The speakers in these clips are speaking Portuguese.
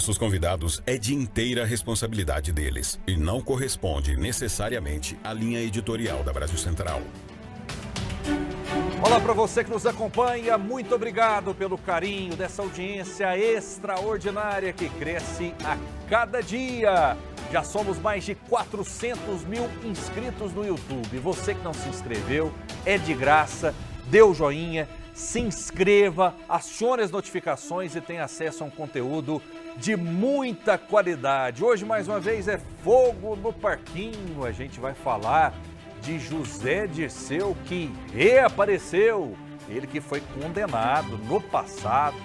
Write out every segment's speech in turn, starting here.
Nossos convidados é de inteira responsabilidade deles e não corresponde necessariamente à linha editorial da Brasil Central. Olá para você que nos acompanha, muito obrigado pelo carinho dessa audiência extraordinária que cresce a cada dia. Já somos mais de 400 mil inscritos no YouTube. Você que não se inscreveu, é de graça, dê o joinha, se inscreva, acione as notificações e tenha acesso a um conteúdo de muita qualidade. Hoje, mais uma vez, é fogo no parquinho. A gente vai falar de José Dirceu, que reapareceu. Ele que foi condenado no passado,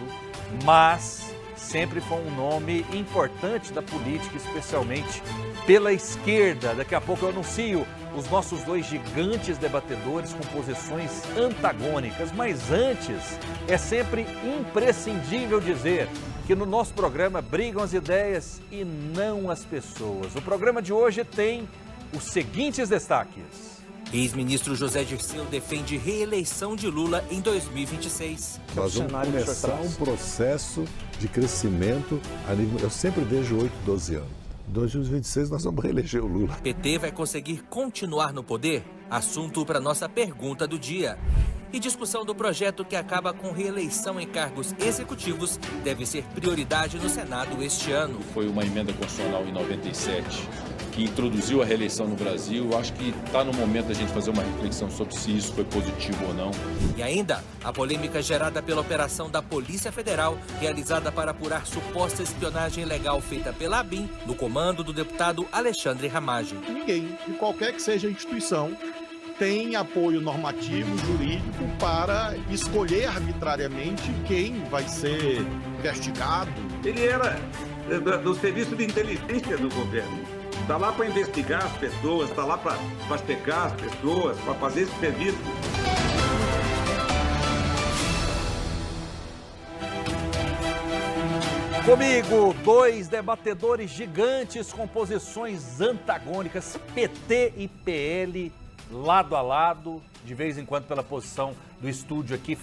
mas sempre foi um nome importante da política, especialmente pela esquerda. Daqui a pouco eu anuncio os nossos dois gigantes debatedores com posições antagônicas. Mas antes, é sempre imprescindível dizer que no nosso programa brigam as ideias e não as pessoas. O programa de hoje tem os seguintes destaques. Ex-ministro José Dirceu defende reeleição de Lula em 2026. Nós vamos começar um processo de crescimento a nível... Eu sempre vejo 8, 12 anos. Em 2026 nós vamos reeleger o Lula. PT vai conseguir continuar no poder? Assunto para nossa pergunta do dia. E discussão do projeto que acaba com reeleição em cargos executivos deve ser prioridade no Senado este ano. Foi uma emenda constitucional em 97 que introduziu a reeleição no Brasil. Acho que está no momento da gente fazer uma reflexão sobre se isso foi positivo ou não. E ainda, a polêmica gerada pela operação da Polícia Federal, realizada para apurar suposta espionagem ilegal feita pela ABIN, no comando do deputado Alexandre Ramagem. Ninguém, de qualquer que seja a instituição, tem apoio normativo, jurídico, para escolher arbitrariamente quem vai ser investigado. Ele era do serviço de inteligência do governo. Está lá para investigar as pessoas, está lá para checar as pessoas, para fazer esse serviço. Comigo, dois debatedores gigantes com posições antagônicas, PT e PL, lado a lado, de vez em quando pela posição do estúdio aqui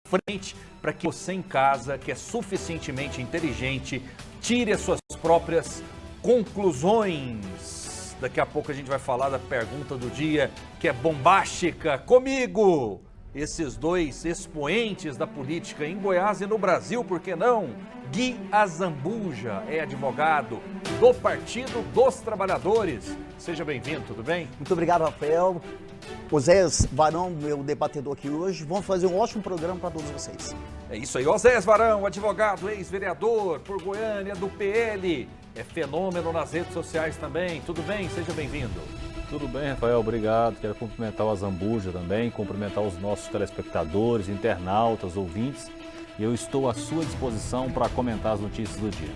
frente, para que você em casa, que é suficientemente inteligente, tire as suas próprias conclusões. Daqui a pouco a gente vai falar da pergunta do dia, que é bombástica. Comigo, esses dois expoentes da política em Goiás e no Brasil, por que não? Gui Azambuja é advogado do Partido dos Trabalhadores. Seja bem-vindo, tudo bem? Muito obrigado, Rafael. Oséias Varão, meu debatedor aqui hoje. Vamos fazer um ótimo programa para todos vocês. É isso aí, Oséias Varão, advogado, ex-vereador por Goiânia do PL. É fenômeno nas redes sociais também. Tudo bem? Seja bem-vindo. Tudo bem, Rafael, obrigado. Quero cumprimentar o Azambuja também, cumprimentar os nossos telespectadores, internautas, ouvintes. E eu estou à sua disposição para comentar as notícias do dia.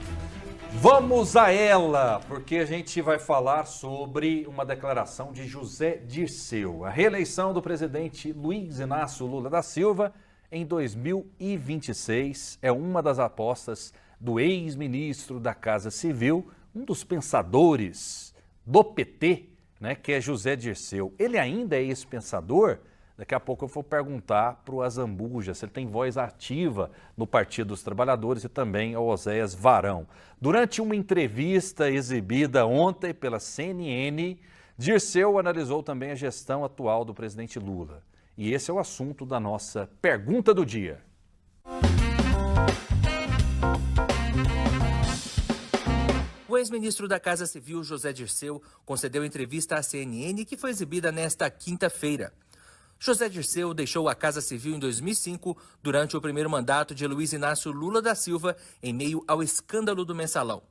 Vamos a ela, porque a gente vai falar sobre uma declaração de José Dirceu. A reeleição do presidente Luiz Inácio Lula da Silva em 2026 é uma das apostas do ex-ministro da Casa Civil, um dos pensadores do PT, né, que é José Dirceu. Ele ainda é ex-pensador? Daqui a pouco eu vou perguntar para o Azambuja se ele tem voz ativa no Partido dos Trabalhadores e também ao Oséias Varão. Durante uma entrevista exibida ontem pela CNN, Dirceu analisou também a gestão atual do presidente Lula. E esse é o assunto da nossa pergunta do dia. O ex-ministro da Casa Civil, José Dirceu, concedeu entrevista à CNN que foi exibida nesta quinta-feira. José Dirceu deixou a Casa Civil em 2005, durante o primeiro mandato de Luiz Inácio Lula da Silva, em meio ao escândalo do Mensalão.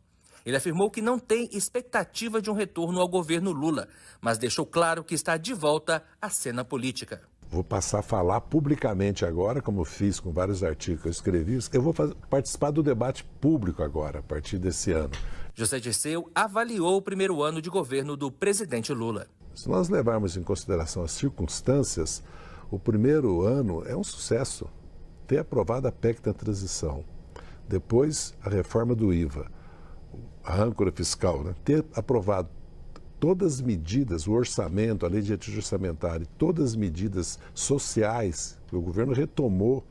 Ele afirmou que não tem expectativa de um retorno ao governo Lula, mas deixou claro que está de volta à cena política. Vou passar a falar publicamente agora, como eu fiz com vários artigos que eu escrevi. Eu vou participar do debate público agora, a partir desse ano. José Dirceu avaliou o primeiro ano de governo do presidente Lula. Se nós levarmos em consideração as circunstâncias, o primeiro ano é um sucesso. Ter aprovado a PEC da transição, depois a reforma do IVA, a âncora fiscal, né? Ter aprovado todas as medidas, o orçamento, a lei de ajuste orçamentário, todas as medidas sociais, que o governo retomou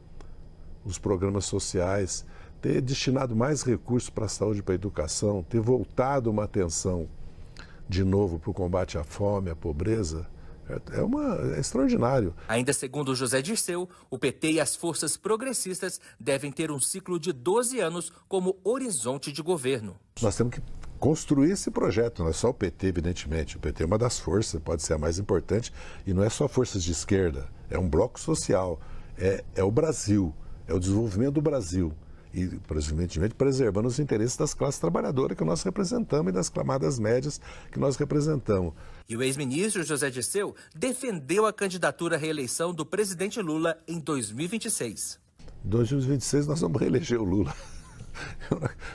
os programas sociais, ter destinado mais recursos para a saúde e para a educação, ter voltado uma atenção de novo para o combate à fome, à pobreza, é extraordinário. Ainda segundo José Dirceu, o PT e as forças progressistas devem ter um ciclo de 12 anos como horizonte de governo. Nós temos que construir esse projeto, não é só o PT, evidentemente. O PT é uma das forças, pode ser a mais importante, e não é só forças de esquerda, é um bloco social, é o Brasil, é o desenvolvimento do Brasil. E, evidentemente, preservando os interesses das classes trabalhadoras que nós representamos e das camadas médias que nós representamos. E o ex-ministro José Dirceu defendeu a candidatura à reeleição do presidente Lula em 2026. Em 2026 nós vamos reeleger o Lula.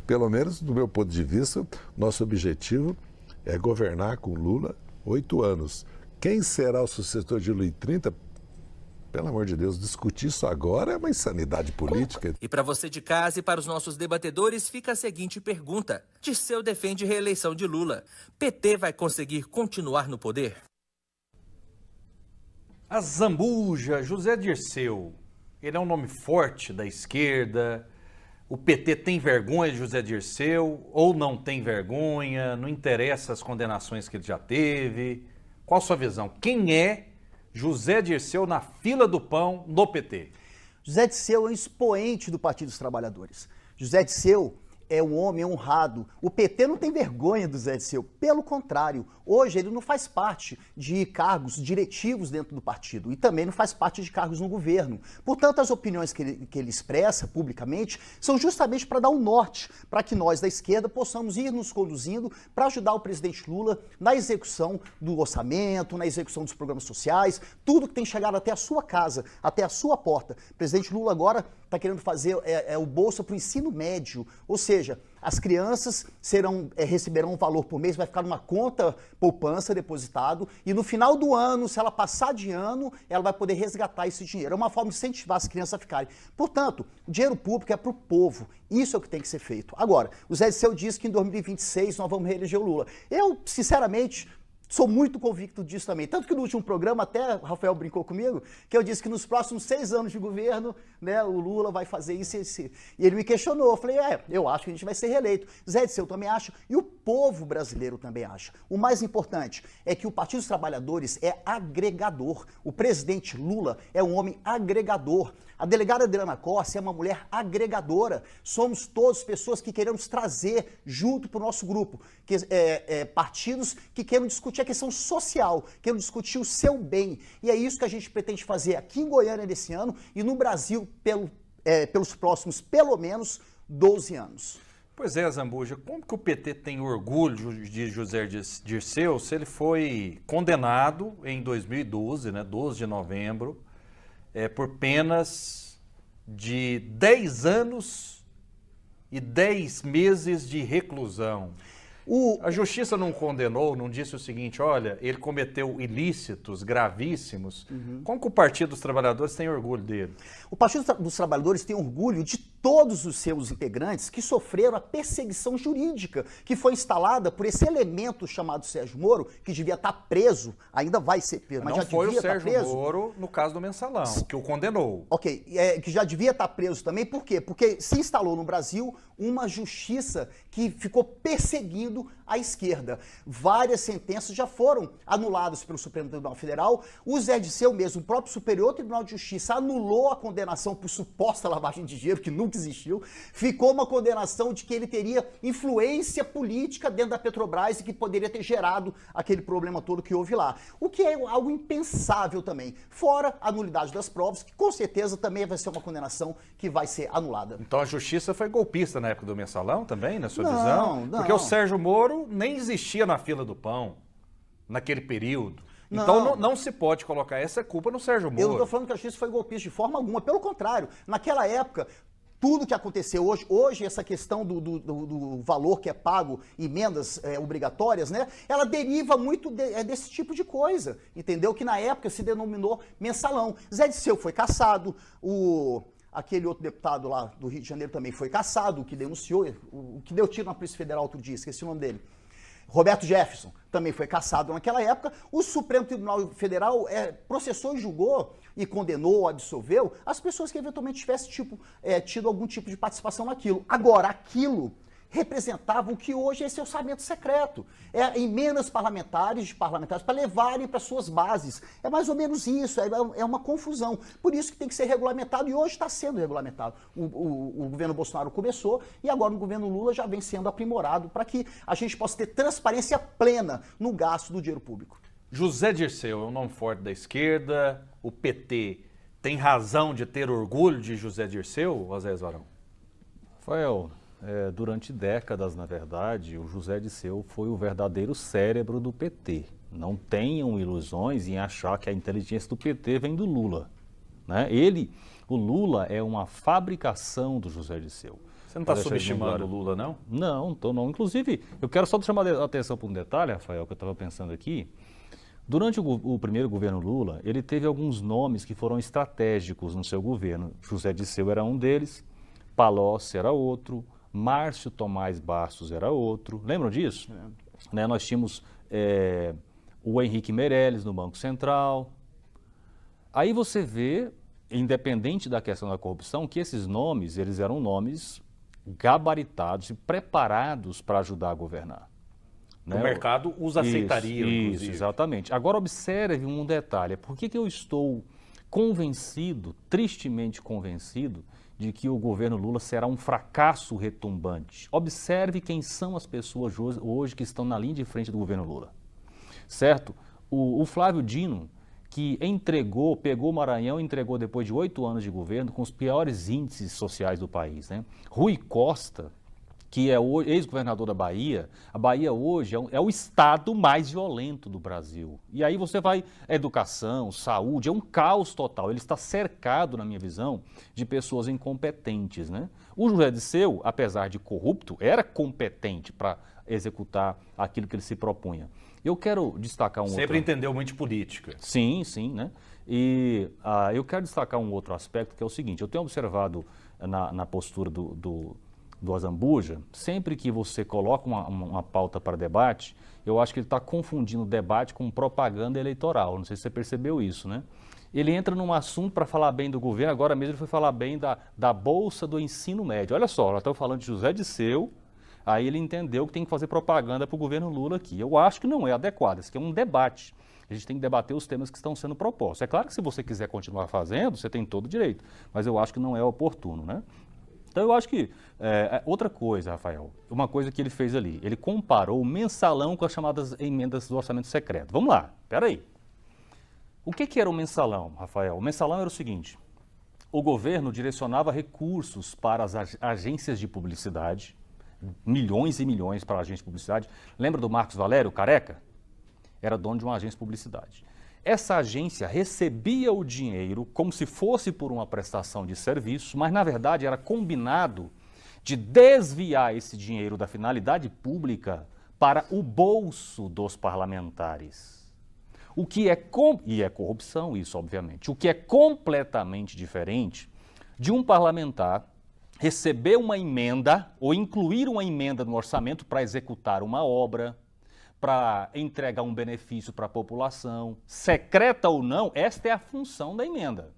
Pelo menos, do meu ponto de vista, nosso objetivo é governar com Lula 8 anos. Quem será o sucessor de Lula em 30? Pelo amor de Deus, discutir isso agora é uma insanidade política. E para você de casa e para os nossos debatedores, fica a seguinte pergunta. Dirceu defende reeleição de Lula. PT vai conseguir continuar no poder? A Zambuja, José Dirceu, ele é um nome forte da esquerda. O PT tem vergonha de José Dirceu ou não tem vergonha? Não interessa as condenações que ele já teve? Qual a sua visão? Quem é José Dirceu na fila do pão no PT? José Dirceu é um expoente do Partido dos Trabalhadores. José Dirceu é um homem honrado. O PT não tem vergonha do José Dirceu. Pelo contrário, hoje ele não faz parte de cargos diretivos dentro do partido e também não faz parte de cargos no governo. Portanto, as opiniões que ele expressa publicamente são justamente para dar um norte, para que nós da esquerda possamos ir nos conduzindo para ajudar o presidente Lula na execução do orçamento, na execução dos programas sociais, tudo que tem chegado até a sua casa, até a sua porta. O presidente Lula agora está querendo fazer o Bolsa para o ensino médio, ou seja, as crianças receberão um valor por mês, vai ficar numa conta poupança depositado e no final do ano, se ela passar de ano, ela vai poder resgatar esse dinheiro. É uma forma de incentivar as crianças a ficarem. Portanto, o dinheiro público é para o povo. Isso é o que tem que ser feito. Agora, o Zé Dirceu disse que em 2026 nós vamos reeleger o Lula. Eu, sinceramente, sou muito convicto disso também. Tanto que no último programa, até o Rafael brincou comigo, que eu disse que nos próximos 6 anos de governo, né, o Lula vai fazer isso e isso. E ele me questionou. Eu falei, eu acho que a gente vai ser reeleito. Zé Dirceu também acha, e o povo brasileiro também acha. O mais importante é que o Partido dos Trabalhadores é agregador. O presidente Lula é um homem agregador. A delegada Adriana Costa é uma mulher agregadora. Somos todos pessoas que queremos trazer junto para o nosso grupo partidos que querem discutir a questão social, querem discutir o seu bem. E é isso que a gente pretende fazer aqui em Goiânia nesse ano e no Brasil pelos próximos, pelo menos, 12 anos. Pois é, Zambuja, como que o PT tem orgulho de José Dirceu se ele foi condenado em 2012, né, 12 de novembro, por penas de 10 anos e 10 meses de reclusão? A justiça não condenou, não disse o seguinte, olha, ele cometeu ilícitos gravíssimos. Como que o Partido dos Trabalhadores tem orgulho dele? O Partido dos Trabalhadores tem orgulho de todos os seus integrantes que sofreram a perseguição jurídica que foi instalada por esse elemento chamado Sérgio Moro, que devia estar preso, ainda vai ser preso, mas já devia estar preso. Não foi o Sérgio Moro no caso do Mensalão, que o condenou. Ok, que já devia estar preso também, por quê? Porque se instalou no Brasil uma justiça que ficou perseguindo a esquerda. Várias sentenças já foram anuladas pelo Supremo Tribunal Federal. O Zé Dirceu mesmo, o próprio Superior Tribunal de Justiça, anulou a condenação por suposta lavagem de dinheiro, que nunca existiu. Ficou uma condenação de que ele teria influência política dentro da Petrobras e que poderia ter gerado aquele problema todo que houve lá. O que é algo impensável também. Fora a nulidade das provas, que com certeza também vai ser uma condenação que vai ser anulada. Então a justiça foi golpista na época do Mensalão também, na sua visão? Não. Porque o Sérgio Moro nem existia na fila do pão naquele período. Então não se pode colocar essa culpa no Sérgio Moro. Eu não estou falando que a justiça foi golpista de forma alguma. Pelo contrário, naquela época, tudo que aconteceu hoje essa questão do valor que é pago, emendas obrigatórias, né? Ela deriva muito desse tipo de coisa, entendeu? Que na época se denominou mensalão. Zé Dirceu foi cassado, aquele outro deputado lá do Rio de Janeiro também foi cassado, o que denunciou, o que deu tiro na Polícia Federal outro dia, esqueci o nome dele. Roberto Jefferson também foi cassado naquela época. O Supremo Tribunal Federal processou e julgou e condenou, absolveu as pessoas que eventualmente tivessem tido algum tipo de participação naquilo. Agora, aquilo representava o que hoje é esse orçamento secreto. Emendas parlamentares de parlamentares para levarem para suas bases. É mais ou menos isso, é uma confusão. Por isso que tem que ser regulamentado e hoje está sendo regulamentado. O governo Bolsonaro começou e agora o governo Lula já vem sendo aprimorado para que a gente possa ter transparência plena no gasto do dinheiro público. José Dirceu é um nome forte da esquerda, o PT tem razão de ter orgulho de José Dirceu, Osés Varão? Rafael, durante décadas, na verdade, o José Dirceu foi o verdadeiro cérebro do PT. Não tenham ilusões em achar que a inteligência do PT vem do Lula, né? O Lula é uma fabricação do José Dirceu. Você não está subestimando o Lula, não? Não, não. Inclusive, eu quero só chamar a atenção para um detalhe, Rafael, que eu estava pensando aqui. Durante o primeiro governo Lula, ele teve alguns nomes que foram estratégicos no seu governo. José Dirceu era um deles, Palocci era outro, Márcio Tomás Bastos era outro. Lembram disso? Né, nós tínhamos o Henrique Meirelles no Banco Central. Aí você vê, independente da questão da corrupção, que esses nomes, eles eram nomes gabaritados e preparados para ajudar a governar. O mercado os aceitaria, inclusive. Isso, exatamente. Agora observe um detalhe. Por que eu estou convencido, tristemente convencido, de que o governo Lula será um fracasso retumbante? Observe quem são as pessoas hoje que estão na linha de frente do governo Lula. Certo? O Flávio Dino, que pegou o Maranhão e entregou depois de 8 anos de governo com os piores índices sociais do país, né? Rui Costa, que é o ex-governador da Bahia, a Bahia hoje é o estado mais violento do Brasil. E aí você vai, educação, saúde, é um caos total. Ele está cercado, na minha visão, de pessoas incompetentes, né? O José Dirceu, apesar de corrupto, era competente para executar aquilo que ele se propunha. Eu quero destacar Sempre entendeu muito de política. Sim, né? E eu quero destacar um outro aspecto, que é o seguinte: eu tenho observado na postura do Azambuja, sempre que você coloca uma pauta para debate, eu acho que ele está confundindo debate com propaganda eleitoral. Não sei se você percebeu isso, né? Ele entra num assunto para falar bem do governo, agora mesmo ele foi falar bem da Bolsa do Ensino Médio. Olha só, nós estamos falando de José Dirceu, aí ele entendeu que tem que fazer propaganda para o governo Lula aqui. Eu acho que não é adequado, isso aqui é um debate. A gente tem que debater os temas que estão sendo propostos. É claro que se você quiser continuar fazendo, você tem todo o direito, mas eu acho que não é oportuno, né? Então eu acho que, outra coisa, Rafael, uma coisa que ele fez ali, ele comparou o mensalão com as chamadas emendas do orçamento secreto. Vamos lá, peraí. O que era o mensalão, Rafael? O mensalão era o seguinte: o governo direcionava recursos para as agências de publicidade, milhões e milhões para a agência de publicidade. Lembra do Marcos Valério, careca? Era dono de uma agência de publicidade. Essa agência recebia o dinheiro como se fosse por uma prestação de serviço, mas na verdade era combinado de desviar esse dinheiro da finalidade pública para o bolso dos parlamentares. O que é corrupção, isso obviamente. O que é completamente diferente de um parlamentar receber uma emenda ou incluir uma emenda no orçamento para executar uma obra, para entregar um benefício para a população, secreta ou não, esta é a função da emenda.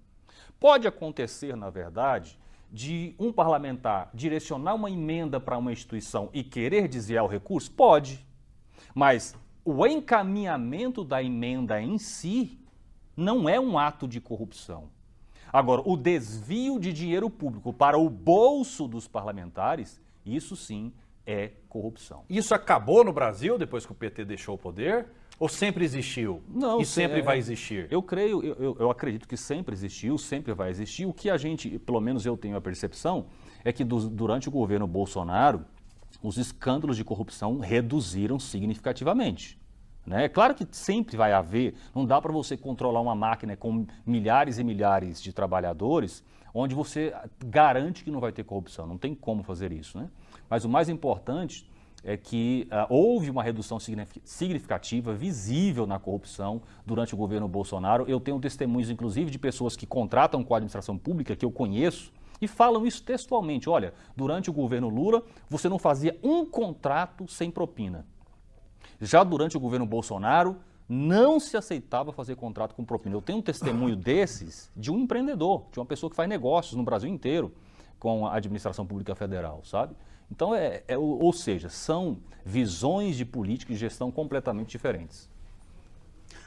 Pode acontecer, na verdade, de um parlamentar direcionar uma emenda para uma instituição e querer desviar o recurso? Pode, mas o encaminhamento da emenda em si não é um ato de corrupção. Agora, o desvio de dinheiro público para o bolso dos parlamentares, isso sim é corrupção. Isso acabou no Brasil depois que o PT deixou o poder? Ou sempre existiu? Não, e sempre vai existir? Eu acredito que sempre existiu, sempre vai existir. O que a gente, pelo menos eu tenho a percepção, é que durante o governo Bolsonaro, os escândalos de corrupção reduziram significativamente. Né? É claro que sempre vai haver, não dá para você controlar uma máquina com milhares e milhares de trabalhadores, onde você garante que não vai ter corrupção, não tem como fazer isso, né? Mas o mais importante é que houve uma redução significativa, visível na corrupção durante o governo Bolsonaro. Eu tenho testemunhos, inclusive, de pessoas que contratam com a administração pública, que eu conheço, e falam isso textualmente. Olha, durante o governo Lula, você não fazia um contrato sem propina. Já durante o governo Bolsonaro, não se aceitava fazer contrato com propina. Eu tenho um testemunho desses de um empreendedor, de uma pessoa que faz negócios no Brasil inteiro com a administração pública federal, sabe? Então, ou seja, são visões de política e gestão completamente diferentes.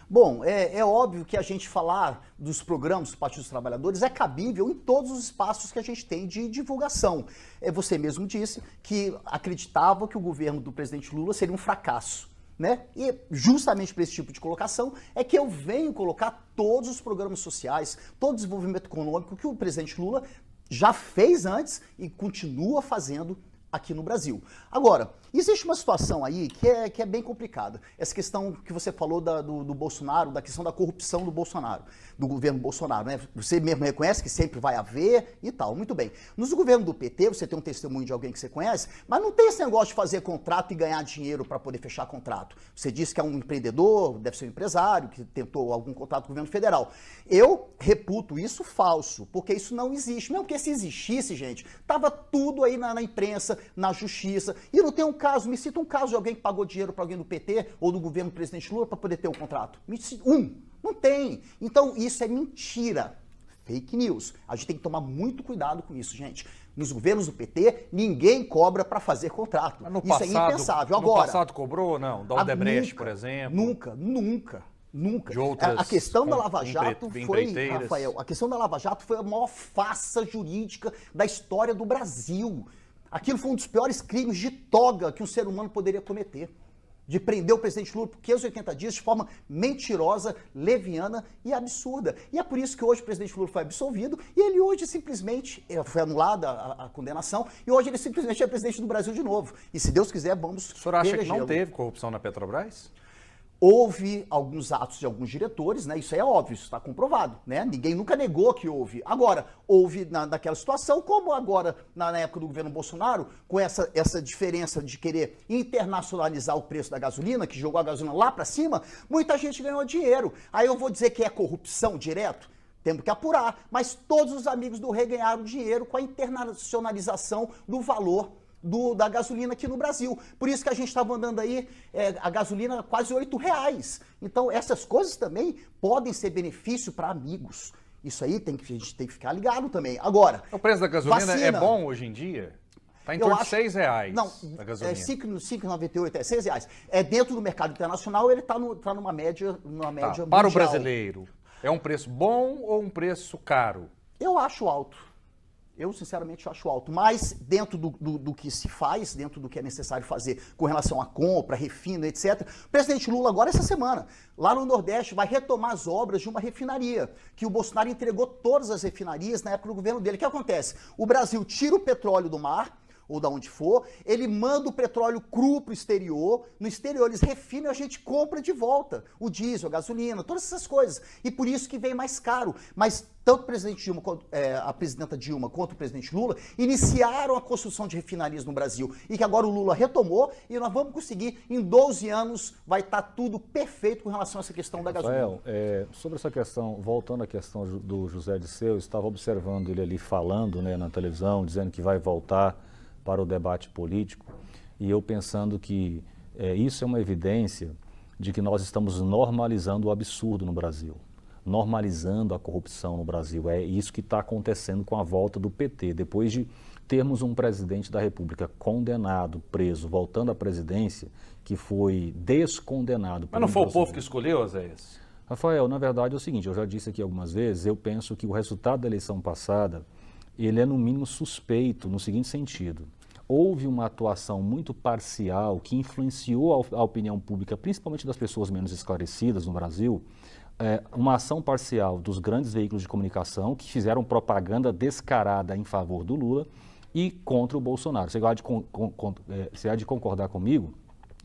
Bom, é óbvio que a gente falar dos programas do Partido dos Trabalhadores é cabível em todos os espaços que a gente tem de divulgação. Você mesmo disse que acreditava que o governo do presidente Lula seria um fracasso, né? E justamente para esse tipo de colocação é que eu venho colocar todos os programas sociais, todo o desenvolvimento econômico que o presidente Lula já fez antes e continua fazendo aqui no Brasil. Agora, existe uma situação aí que é bem complicada. Essa questão que você falou do Bolsonaro, da questão da corrupção do Bolsonaro, do governo Bolsonaro, né? Você mesmo reconhece que sempre vai haver e tal, muito bem. Nos governos do PT, você tem um testemunho de alguém que você conhece, mas não tem esse negócio de fazer contrato e ganhar dinheiro para poder fechar contrato. Você disse que é um empreendedor, deve ser um empresário, que tentou algum contrato com o governo federal. Eu reputo isso falso, porque isso não existe. Mesmo que se existisse, gente, tava tudo aí na imprensa, na justiça. E não tem um caso, me cita um caso de alguém que pagou dinheiro para alguém do PT ou do governo do presidente Lula para poder ter um contrato. Me cita não tem. Então isso é mentira. Fake news. A gente tem que tomar muito cuidado com isso, gente. Nos governos do PT, ninguém cobra para fazer contrato. Mas no isso passado, é impensável. Agora, no passado cobrou ou não? Da Odebrecht, por exemplo? Nunca. De outras a questão da Lava Jato foi, Rafael, a questão da Lava Jato foi a maior farsa jurídica da história do Brasil. Aquilo foi um dos piores crimes de toga que um ser humano poderia cometer. De prender o presidente Lula por 580 dias de forma mentirosa, leviana e absurda. E é por isso que hoje o presidente Lula foi absolvido e ele hoje simplesmente, foi anulada a condenação, e hoje ele simplesmente é presidente do Brasil de novo. E se Deus quiser, vamos O senhor acha que reelegê-lo. não teve corrupção na Petrobras? Houve alguns atos de alguns diretores, né? Isso é óbvio, isso está comprovado, né? Ninguém nunca negou que houve. Agora, houve naquela situação, como agora na época do governo Bolsonaro, com essa diferença de querer internacionalizar o preço da gasolina, que jogou a gasolina lá para cima, muita gente ganhou dinheiro. Aí eu vou dizer que é corrupção direto? Temos que apurar. Mas todos os amigos do rei ganharam dinheiro com a internacionalização do valor da gasolina aqui no Brasil. Por isso que a gente estava andando aí, a gasolina quase R$8. Então, essas coisas também podem ser benefício para amigos. Isso aí a gente tem que ficar ligado também. Agora, o preço da gasolina vacina, é bom hoje em dia? Está em torno de R$6 não, a gasolina. É 5,98, é R$6. Dentro do mercado internacional, ele está numa média mundial. Para o brasileiro, é um preço bom ou um preço caro? Eu acho alto. Eu, sinceramente, acho alto. Mas, dentro do que se faz, dentro do que é necessário fazer com relação à compra, refino, etc., o presidente Lula, agora, essa semana, lá no Nordeste, vai retomar as obras de uma refinaria, que o Bolsonaro entregou todas as refinarias na época do governo dele. O que acontece? O Brasil tira o petróleo do mar, ou da onde for, ele manda o petróleo cru para o exterior, no exterior eles refinam e a gente compra de volta o diesel, a gasolina, todas essas coisas. E por isso que vem mais caro. Mas tanto o presidente Dilma, a presidenta Dilma quanto o presidente Lula iniciaram a construção de refinarias no Brasil e que agora o Lula retomou e nós vamos conseguir, em 12 anos, vai estar tudo perfeito com relação a essa questão da gasolina. Rafael, sobre essa questão, voltando à questão do José Dirceu, eu estava observando ele ali falando, né, na televisão, dizendo que vai voltar para o debate político, e eu pensando que isso é uma evidência de que nós estamos normalizando o absurdo no Brasil, normalizando a corrupção no Brasil. É isso que está acontecendo com a volta do PT. Depois de termos um presidente da República condenado, preso, voltando à presidência, que foi descondenado. Mas não foi o povo que escolheu, Zéias? Rafael, na verdade é o seguinte, eu já disse aqui algumas vezes, eu penso que o resultado da eleição passada, ele é no mínimo suspeito no seguinte sentido. Houve uma atuação muito parcial que influenciou a opinião pública, principalmente das pessoas menos esclarecidas no Brasil, uma ação parcial dos grandes veículos de comunicação que fizeram propaganda descarada em favor do Lula e contra o Bolsonaro. Você há de concordar comigo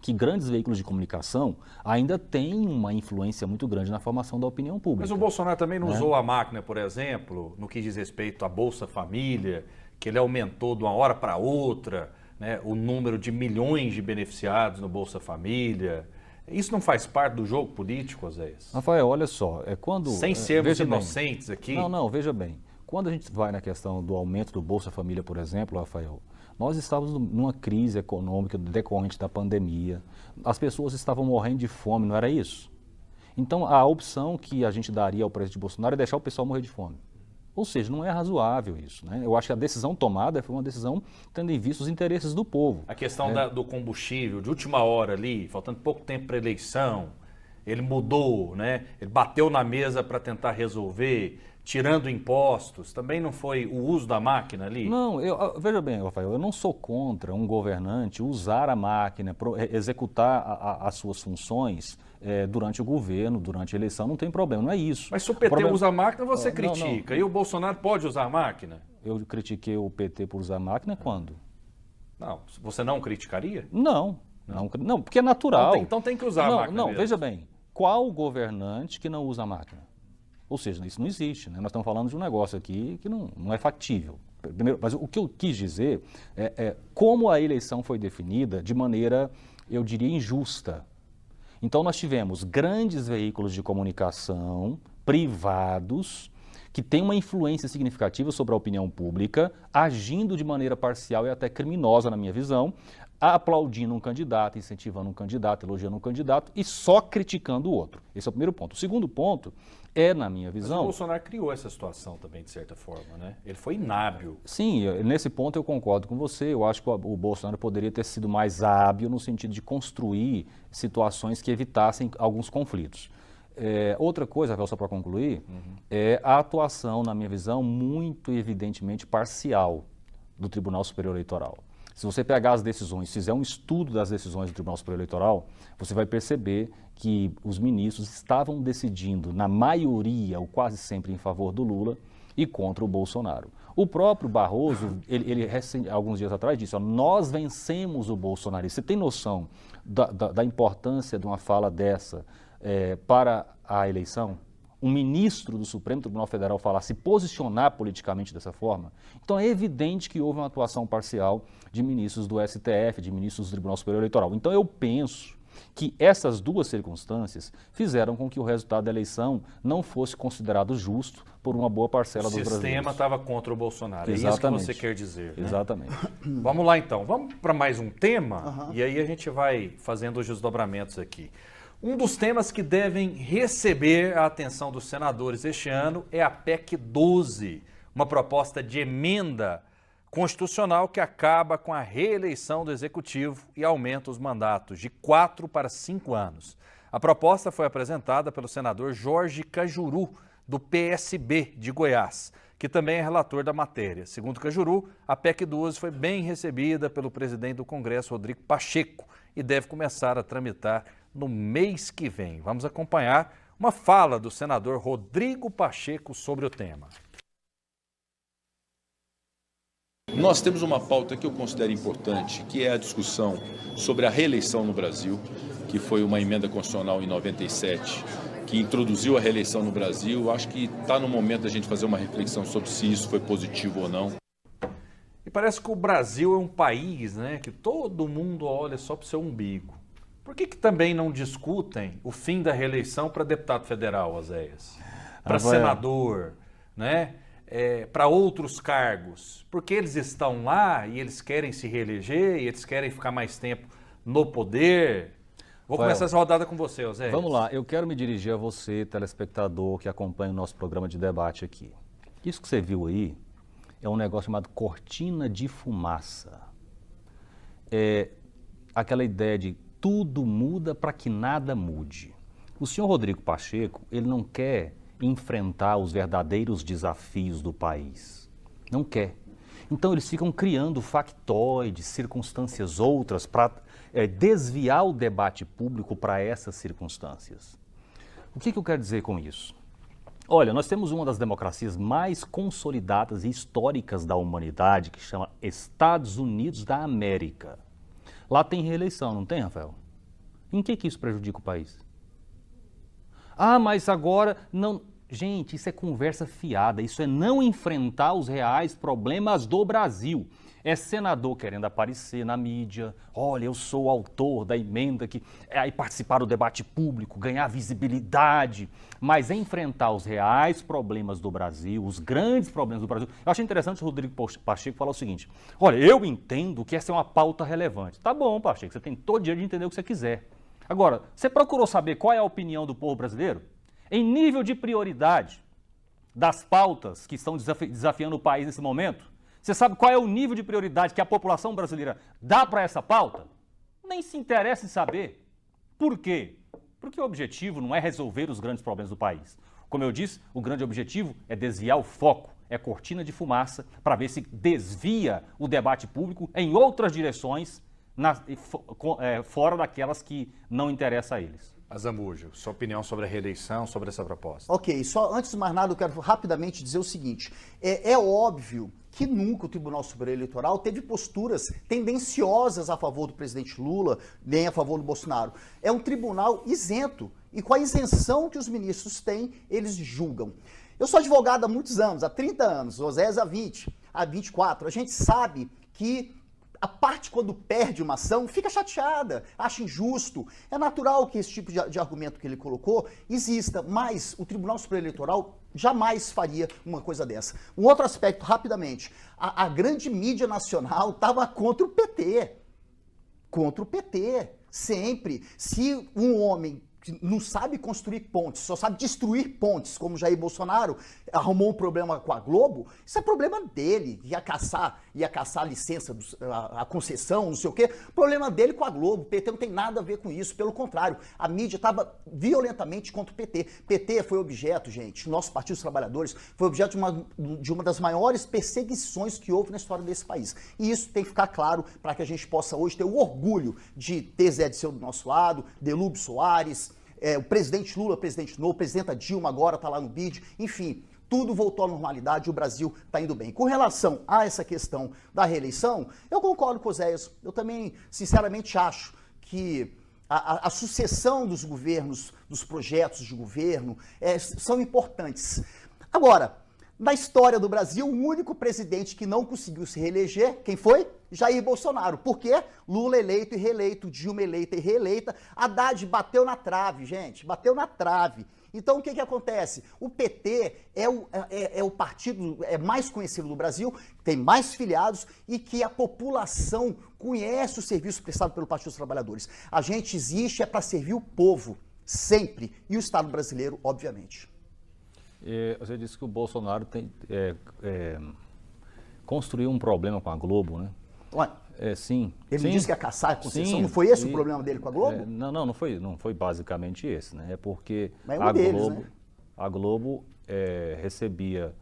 que grandes veículos de comunicação ainda têm uma influência muito grande na formação da opinião pública. Mas o Bolsonaro também não usou a máquina, por exemplo, no que diz respeito à Bolsa Família, que ele aumentou de uma hora para outra, né, o número de milhões de beneficiados no Bolsa Família. Isso não faz parte do jogo político, Zéias? Rafael, olha só, quando... Sem sermos inocentes aqui... Não, veja bem. Quando a gente vai na questão do aumento do Bolsa Família, por exemplo, Rafael, Nós estávamos numa crise econômica decorrente da pandemia, as pessoas estavam morrendo de fome, não era isso? Então, a opção que a gente daria ao presidente Bolsonaro é deixar o pessoal morrer de fome. Ou seja, não é razoável isso, né? Eu acho que a decisão tomada foi uma decisão tendo em vista os interesses do povo. A questão do combustível, de última hora ali, faltando pouco tempo para a eleição, ele mudou, né? Ele bateu na mesa para tentar resolver, tirando impostos. Também não foi o uso da máquina ali? Não, veja bem, Rafael, eu não sou contra um governante usar a máquina, executar as suas funções durante o governo, durante a eleição, não tem problema, não é isso. Mas se o PT usa a máquina, você critica. Não. E o Bolsonaro pode usar a máquina? Eu critiquei o PT por usar a máquina quando? Não, você não criticaria? Não, porque é natural. Então tem que usar a máquina Não, mesmo. Veja bem, qual governante que não usa a máquina? Ou seja, isso não existe, né? Nós estamos falando de um negócio aqui que não é factível. Primeiro, mas o que eu quis dizer é como a eleição foi definida de maneira, eu diria, injusta. Então nós tivemos grandes veículos de comunicação privados que têm uma influência significativa sobre a opinião pública, agindo de maneira parcial e até criminosa, na minha visão, aplaudindo um candidato, incentivando um candidato, elogiando um candidato e só criticando o outro. Esse é o primeiro ponto. O segundo ponto é, na minha visão... Mas o Bolsonaro criou essa situação também, de certa forma, né? Ele foi inábil. Sim, nesse ponto eu concordo com você. Eu acho que o Bolsonaro poderia ter sido mais hábil no sentido de construir situações que evitassem alguns conflitos. Outra coisa, Rafael, só para concluir, é a atuação, na minha visão, muito evidentemente parcial do Tribunal Superior Eleitoral. Se você pegar as decisões, fizer um estudo das decisões do Tribunal Superior Eleitoral, você vai perceber que os ministros estavam decidindo, na maioria, ou quase sempre, em favor do Lula e contra o Bolsonaro. O próprio Barroso, ele alguns dias atrás disse, nós vencemos o Bolsonaro. Você tem noção da importância de uma fala dessa para a eleição? Um ministro do Supremo Tribunal Federal falar, se posicionar politicamente dessa forma? Então é evidente que houve uma atuação parcial de ministros do STF, de ministros do Tribunal Superior Eleitoral. Então eu penso que essas duas circunstâncias fizeram com que o resultado da eleição não fosse considerado justo por uma boa parcela dos brasileiros. O sistema estava contra o Bolsonaro, Exatamente. É isso que você quer dizer, né? Exatamente. Vamos lá então, vamos para mais um tema e aí a gente vai fazendo os desdobramentos aqui. Um dos temas que devem receber a atenção dos senadores este ano é a PEC 12, uma proposta de emenda constitucional que acaba com a reeleição do Executivo e aumenta os mandatos de 4 para 5 anos. A proposta foi apresentada pelo senador Jorge Cajuru, do PSB de Goiás, que também é relator da matéria. Segundo Cajuru, a PEC 12 foi bem recebida pelo presidente do Congresso, Rodrigo Pacheco, e deve começar a tramitar no mês que vem. Vamos acompanhar uma fala do senador Rodrigo Pacheco sobre o tema. Nós temos uma pauta que eu considero importante, que é a discussão sobre a reeleição no Brasil, que foi uma emenda constitucional em 97, que introduziu a reeleição no Brasil. Acho que está no momento da gente fazer uma reflexão sobre se isso foi positivo ou não. E parece que o Brasil é um país, né, que todo mundo olha só para o seu umbigo. Por que também não discutem o fim da reeleição para deputado federal, Oséias? Para senador, né? Para outros cargos? Porque eles estão lá e eles querem se reeleger e eles querem ficar mais tempo no poder. Vou começar essa rodada com você, Oséias. Vamos lá, eu quero me dirigir a você, telespectador, que acompanha o nosso programa de debate aqui. Isso que você viu aí é um negócio chamado cortina de fumaça. É aquela ideia de tudo muda para que nada mude. O senhor Rodrigo Pacheco, ele não quer enfrentar os verdadeiros desafios do país. Não quer. Então eles ficam criando factoides, circunstâncias outras para desviar o debate público para essas circunstâncias. O que eu quero dizer com isso? Olha, nós temos uma das democracias mais consolidadas e históricas da humanidade, que chama Estados Unidos da América. Lá tem reeleição, não tem, Rafael? Em que isso prejudica o país? Ah, mas agora não... Gente, isso é conversa fiada, isso é não enfrentar os reais problemas do Brasil. É senador querendo aparecer na mídia. Olha, eu sou o autor da emenda que aí participar do debate público, ganhar visibilidade, mas enfrentar os reais problemas do Brasil, os grandes problemas do Brasil. Eu achei interessante o Rodrigo Pacheco falar o seguinte: olha, eu entendo que essa é uma pauta relevante. Tá bom, Pacheco, você tem todo dia de entender o que você quiser. Agora, você procurou saber qual é a opinião do povo brasileiro? Em nível de prioridade das pautas que estão desafiando o país nesse momento, você sabe qual é o nível de prioridade que a população brasileira dá para essa pauta? Nem se interessa em saber. Por quê? Porque o objetivo não é resolver os grandes problemas do país. Como eu disse, o grande objetivo é desviar o foco, é cortina de fumaça para ver se desvia o debate público em outras direções, fora daquelas que não interessam a eles. Azambuja, sua opinião sobre a reeleição, sobre essa proposta. Ok, só antes de mais nada eu quero rapidamente dizer o seguinte, é óbvio que nunca o Tribunal Superior Eleitoral teve posturas tendenciosas a favor do presidente Lula, nem a favor do Bolsonaro. É um tribunal isento, e com a isenção que os ministros têm, eles julgam. Eu sou advogado há muitos anos, há 30 anos, Oséias há 20, há 24. A gente sabe que a parte, quando perde uma ação, fica chateada, acha injusto. É natural que esse tipo de argumento que ele colocou exista, mas o Tribunal Superior Eleitoral jamais faria uma coisa dessa. Um outro aspecto, rapidamente. A grande mídia nacional estava contra o PT. Contra o PT. Sempre. Se um homem que não sabe construir pontes, só sabe destruir pontes, como Jair Bolsonaro arrumou um problema com a Globo, isso é problema dele, ia caçar a licença, a concessão, não sei o quê, problema dele com a Globo, o PT não tem nada a ver com isso, pelo contrário, a mídia estava violentamente contra o PT. PT foi objeto, gente, nosso Partido dos Trabalhadores foi objeto de uma das maiores perseguições que houve na história desse país. E isso tem que ficar claro para que a gente possa hoje ter o orgulho de ter Zé Dirceu do nosso lado, Delúbio Soares, o presidente Lula, presidente novo, presidenta Dilma agora está lá no BID, enfim, tudo voltou à normalidade, o Brasil está indo bem. Com relação a essa questão da reeleição, eu concordo com o Oséias, eu também, sinceramente, acho que a sucessão dos governos, dos projetos de governo, são importantes. Agora, na história do Brasil, o único presidente que não conseguiu se reeleger, quem foi? Jair Bolsonaro. Por quê? Lula eleito e reeleito, Dilma eleita e reeleita. Haddad bateu na trave, gente, bateu na trave. Então, o que acontece? O PT é o partido mais conhecido do Brasil, tem mais filiados e que a população conhece o serviço prestado pelo Partido dos Trabalhadores. A gente existe para servir o povo, sempre, e o Estado brasileiro, obviamente. Você disse que o Bolsonaro construiu um problema com a Globo, né? Ué, sim. Ele disse que ia caçar a concessão, não foi esse o problema dele com a Globo? Não foi basicamente esse, né? É porque a Globo recebia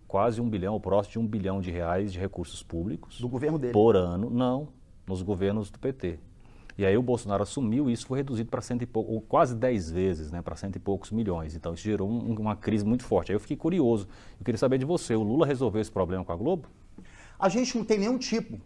quase 1 bilhão, ou próximo de 1 bilhão de reais de recursos públicos. Do governo dele? Por ano, não, nos governos do PT. E aí o Bolsonaro assumiu e isso foi reduzido para ou quase 10 vezes, né, para 100 e poucos milhões. Então isso gerou uma crise muito forte. Aí eu fiquei curioso. Eu queria saber de você, o Lula resolveu esse problema com a Globo? A gente não tem nenhum tipo.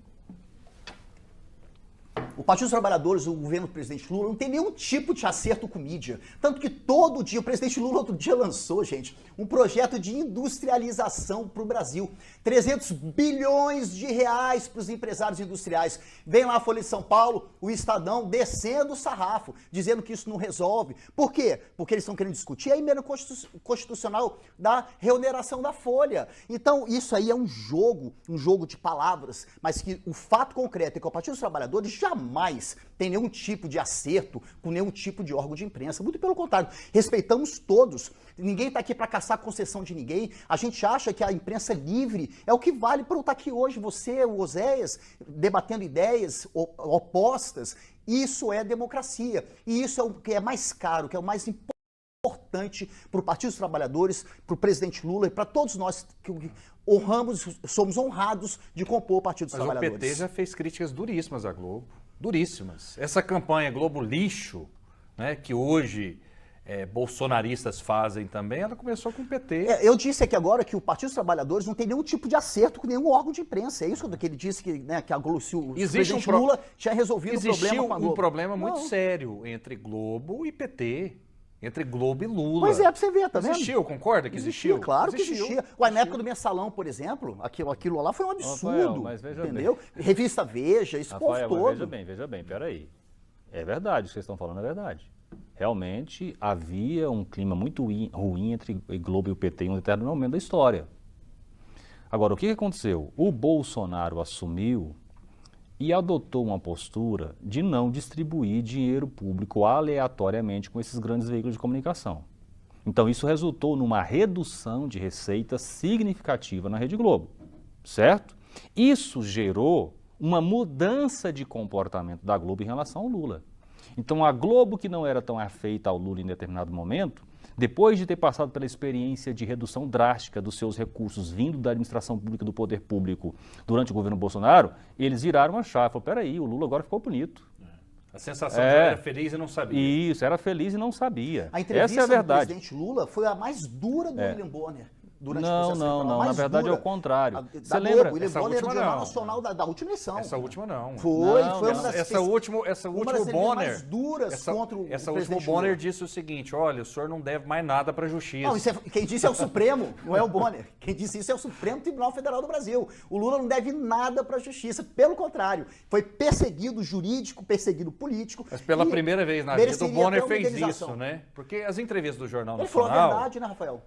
O Partido dos Trabalhadores, o governo do presidente Lula, não tem nenhum tipo de acerto com mídia. Tanto que todo dia, o presidente Lula outro dia lançou, gente, um projeto de industrialização para o Brasil. 300 bilhões de reais para os empresários industriais. Vem lá a Folha de São Paulo, o Estadão, descendo o sarrafo, dizendo que isso não resolve. Por quê? Porque eles estão querendo discutir a emenda constitucional da reoneração da Folha. Então, isso aí é um jogo de palavras, mas que o fato concreto é que o Partido dos Trabalhadores jamais tem nenhum tipo de acerto com nenhum tipo de órgão de imprensa. Muito pelo contrário, respeitamos todos. Ninguém está aqui para caçar a concessão de ninguém. A gente acha que a imprensa livre é o que vale para eu estar aqui hoje, você, o Oséias, debatendo ideias opostas. Isso é democracia. E isso é o que é mais caro, que é o mais importante para o Partido dos Trabalhadores, para o presidente Lula e para todos nós que somos honrados de compor o Partido dos Trabalhadores. Mas o PT já fez críticas duríssimas à Globo, duríssimas. Essa campanha Globo Lixo, né, que hoje bolsonaristas fazem também, ela começou com o PT. Eu disse aqui agora que o Partido dos Trabalhadores não tem nenhum tipo de acerto com nenhum órgão de imprensa. É isso que ele disse, que a Globo, o presidente Lula tinha resolvido o problema com a Globo. Existe um problema muito sério entre Globo e PT. entre Globo e Lula. Pois é, pra você ver, tá vendo? Existiu, concorda que existiu? Claro que existia. Ué, na época do Mensalão, por exemplo, aquilo lá foi um absurdo, Rafael, mas veja entendeu? Revista Veja, esse povo Rafael, todo. veja bem, peraí. É verdade, o que vocês estão falando é verdade. Realmente havia um clima muito ruim entre Globo e o PT em um determinado momento da história. Agora, o que aconteceu? O Bolsonaro assumiu e adotou uma postura de não distribuir dinheiro público aleatoriamente com esses grandes veículos de comunicação. Então, isso resultou numa redução de receita significativa na Rede Globo, certo? Isso gerou uma mudança de comportamento da Globo em relação ao Lula. Então, a Globo, que não era tão afeita ao Lula em determinado momento, depois de ter passado pela experiência de redução drástica dos seus recursos vindo da administração pública, do poder público, durante o governo Bolsonaro, eles viraram a chave. Falaram, peraí, o Lula agora ficou bonito. A sensação de que era feliz e não sabia. Isso, era feliz e não sabia. A entrevista Essa é a verdade. do presidente Lula foi a mais dura do William Bonner. Durante o processo Não, eleitoral, na verdade dura. é o contrário. Da Você Globo, lembra? William Essa Bonner era o última Jornal não. Nacional da última eleição. Essa última não. Foi Não, uma não. das Essa última uma das o Bonner. mais duras contra o Essa presidente última o Bonner Lula. disse o seguinte: olha, o senhor não deve mais nada para a justiça. Não, quem disse é o Supremo, não é o Bonner. Quem disse isso é o Supremo Tribunal Federal do Brasil. O Lula não deve nada para a justiça, pelo contrário, foi perseguido jurídico, perseguido político. Mas pela e primeira vez na vida o mereceria Bonner até uma fez indenização. isso, né? Porque as entrevistas do Jornal Ele falou a Nacional verdade, né, Rafael?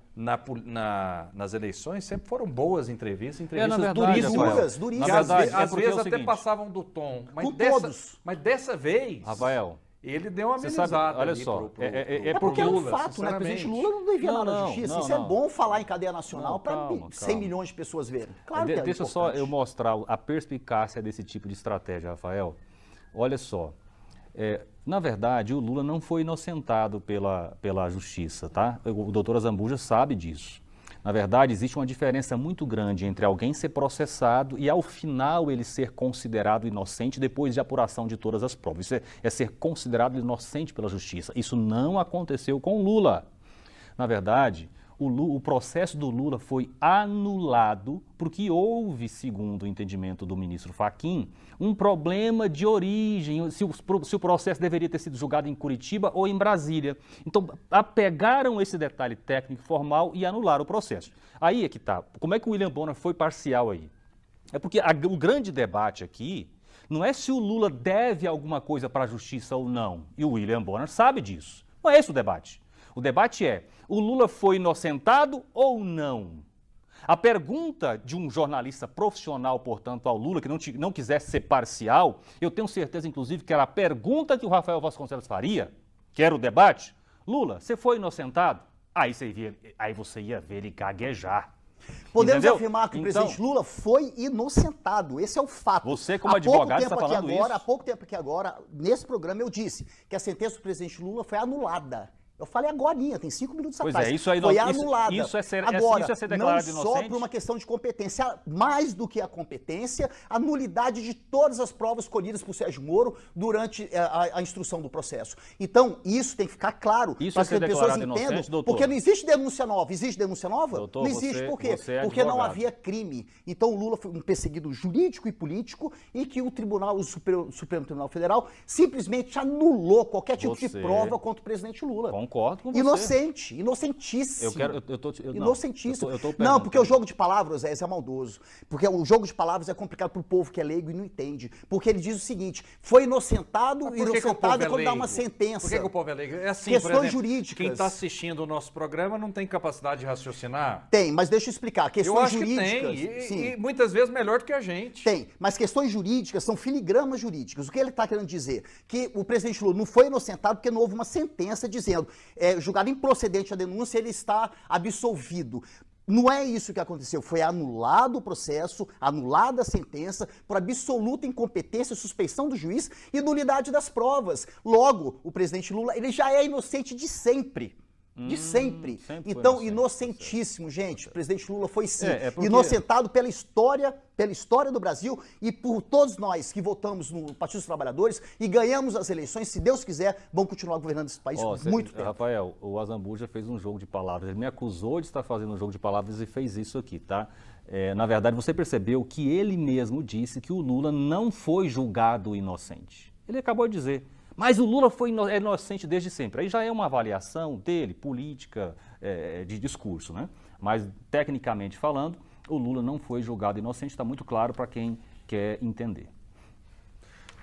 nas eleições sempre foram boas entrevistas na verdade, duríssimas. Rafael, Duríssimas. Que na às verdade, às porque vezes é o até seguinte, passavam do tom. Com todos. Mas dessa vez, Rafael, ele deu uma você amenizada sabe, olha ali só, pro É pro porque é um Lula, fato, né? O presidente sinceramente. Lula não devia Não, nada à não, justiça. não, Isso é não. bom falar em cadeia nacional Não, para calma, 100 calma. milhões de pessoas verem. Claro que é Deixa só importante. eu mostrar a perspicácia desse tipo de estratégia, Rafael. Olha só, na verdade, o Lula não foi inocentado pela justiça, tá? O doutor Azambuja sabe disso. Na verdade, existe uma diferença muito grande entre alguém ser processado e, ao final, ele ser considerado inocente depois de apuração de todas as provas. Isso é ser considerado inocente pela justiça. Isso não aconteceu com o Lula. Na verdade, o processo do Lula foi anulado porque houve, segundo o entendimento do ministro Fachin, um problema de origem, se o processo deveria ter sido julgado em Curitiba ou em Brasília. Então, apegaram esse detalhe técnico formal e anularam o processo. Aí é que tá. Como é que o William Bonner foi parcial aí? É porque o grande debate aqui não é se o Lula deve alguma coisa para a justiça ou não. E o William Bonner sabe disso. Não é esse o debate. O debate é, o Lula foi inocentado ou não? A pergunta de um jornalista profissional, portanto, ao Lula, que não quisesse ser parcial, eu tenho certeza, inclusive, que era a pergunta que o Rafael Vasconcelos faria, que era o debate. Lula, você foi inocentado? Aí você ia ver ele gaguejar. Podemos Entendeu? afirmar que o Então, presidente Lula foi inocentado. Esse é o fato. Você, como advogado, está falando isso? Há pouco tempo aqui agora, nesse programa, eu disse que a sentença do presidente Lula foi anulada. Eu falei agorinha, tem 5 minutos Pois atrás. é, isso aí foi isso- anulada. isso é ser- Agora, isso é ser declarado não inocente? só por uma questão de competência, mais do que a competência, a nulidade de todas as provas colhidas por Sérgio Moro durante a instrução do processo. Então, isso tem que ficar claro Isso para é que ser as pessoas declarado entendam, inocente, doutor? porque não existe denúncia nova. Existe denúncia nova? Doutor, não existe. Por quê? você é Porque não advogado. havia crime. Então, o Lula foi um perseguido jurídico e político e que o Supremo Tribunal Federal simplesmente anulou qualquer tipo de Você- prova contra o presidente Lula. Concordo com você. Inocentíssimo. Inocentíssimo. Eu tô Não, perguntando. porque o jogo de palavras é maldoso. Porque o jogo de palavras é complicado pro povo que é leigo e não entende. Porque ele diz o seguinte, foi inocentado, Mas por que que o inocentado povo é é quando dá leigo? uma sentença. Por que o povo é leigo? É assim, Questões por exemplo, jurídicas. quem está assistindo o nosso programa não tem capacidade de raciocinar? Tem, mas deixa eu explicar. Questões Eu acho jurídicas. que tem, sim. e muitas vezes melhor do que a gente. Tem, mas questões jurídicas são filigramas jurídicos. O que ele está querendo dizer? Que o presidente Lula não foi inocentado porque não houve uma sentença dizendo, julgado improcedente a denúncia, ele está absolvido. Não é isso que aconteceu, foi anulado o processo, anulada a sentença por absoluta incompetência, suspeição do juiz e nulidade das provas. Logo, o presidente Lula, ele já é inocente de sempre. De sempre. sempre foi Então, inocente. inocentíssimo, gente. O presidente Lula foi sim porque- inocentado pela história do Brasil e por todos nós que votamos no Partido dos Trabalhadores e ganhamos as eleições, se Deus quiser, vão continuar governando esse país por muito tempo. Rafael, o Azambuja fez um jogo de palavras. Ele me acusou de estar fazendo um jogo de palavras e fez isso aqui, tá? Na verdade, você percebeu que ele mesmo disse que o Lula não foi julgado inocente. Ele acabou de dizer. Mas o Lula é inocente desde sempre. Aí já é uma avaliação dele, política, de discurso, né? Mas, tecnicamente falando, o Lula não foi julgado inocente, está muito claro para quem quer entender.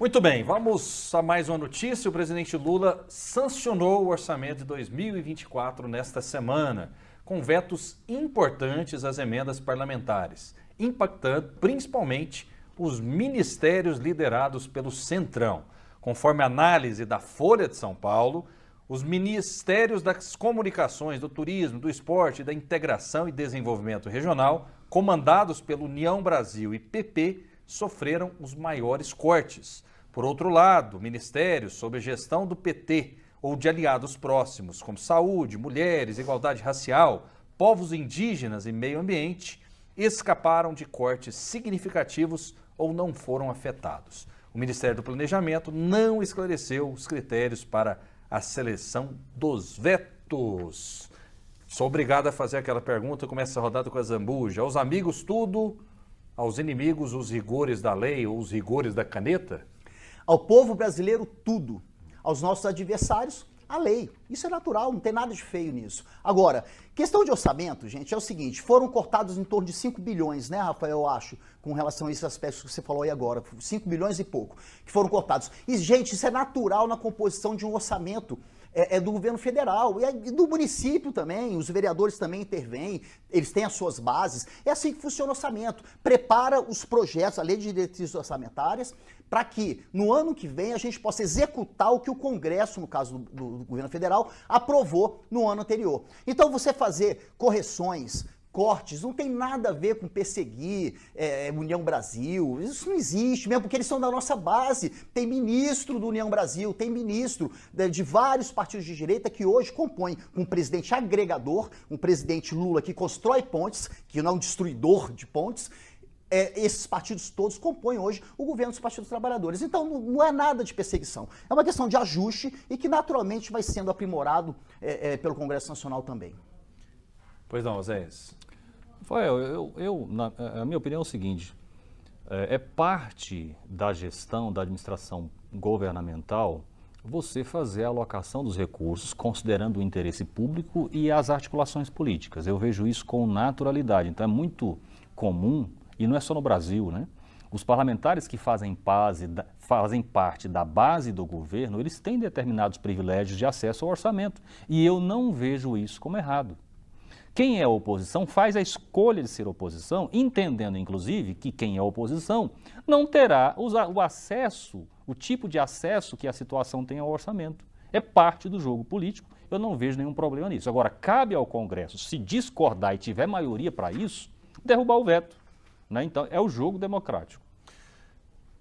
Muito bem, vamos a mais uma notícia. O presidente Lula sancionou o orçamento de 2024 nesta semana, com vetos importantes às emendas parlamentares, impactando principalmente os ministérios liderados pelo Centrão. Conforme a análise da Folha de São Paulo, os ministérios das comunicações, do turismo, do esporte, da integração e desenvolvimento regional, comandados pelo União Brasil e PP, sofreram os maiores cortes. Por outro lado, ministérios sob gestão do PT ou de aliados próximos, como saúde, mulheres, igualdade racial, povos indígenas e meio ambiente, escaparam de cortes significativos ou não foram afetados. O Ministério do Planejamento não esclareceu os critérios para a seleção dos vetos. Sou obrigado a fazer aquela pergunta, começa a rodada com a Zambuja. Aos amigos tudo, aos inimigos os rigores da lei ou os rigores da caneta? Ao povo brasileiro tudo, aos nossos adversários a lei. Isso é natural, não tem nada de feio nisso. Agora, questão de orçamento, gente, é o seguinte, foram cortados em torno de 5 bilhões, né, Rafael, eu acho, com relação a esses aspectos que você falou aí agora, 5 bilhões e pouco, que foram cortados. E, gente, isso é natural na composição de um orçamento do governo federal e do município também, os vereadores também intervêm, eles têm as suas bases, é assim que funciona o orçamento, prepara os projetos, a lei de diretrizes orçamentárias, para que no ano que vem a gente possa executar o que o Congresso, no caso do governo federal, aprovou no ano anterior. Então você fazer correções, cortes, não tem nada a ver com perseguir União Brasil, isso não existe, mesmo porque eles são da nossa base. Tem ministro do União Brasil, tem ministro de vários partidos de direita que hoje compõem um presidente agregador, um presidente Lula que constrói pontes, que não é um destruidor de pontes. Esses partidos todos compõem hoje o governo dos partidos trabalhadores. Então não é nada de perseguição, é uma questão de ajuste e que naturalmente vai sendo aprimorado pelo Congresso Nacional também. Pois não, Oséias. Rafael, a minha opinião é o seguinte, é parte da gestão, da administração governamental, você fazer a alocação dos recursos considerando o interesse público e as articulações políticas. Eu vejo isso com naturalidade, então é muito comum, e não é só no Brasil, né? Os parlamentares que fazem parte da base do governo, eles têm determinados privilégios de acesso ao orçamento, e eu não vejo isso como errado. Quem é oposição faz a escolha de ser oposição, entendendo, inclusive, que quem é oposição não terá o acesso, o tipo de acesso que a situação tem ao orçamento. É parte do jogo político, eu não vejo nenhum problema nisso. Agora, cabe ao Congresso, se discordar e tiver maioria para isso, derrubar o veto, né? Então, é o jogo democrático.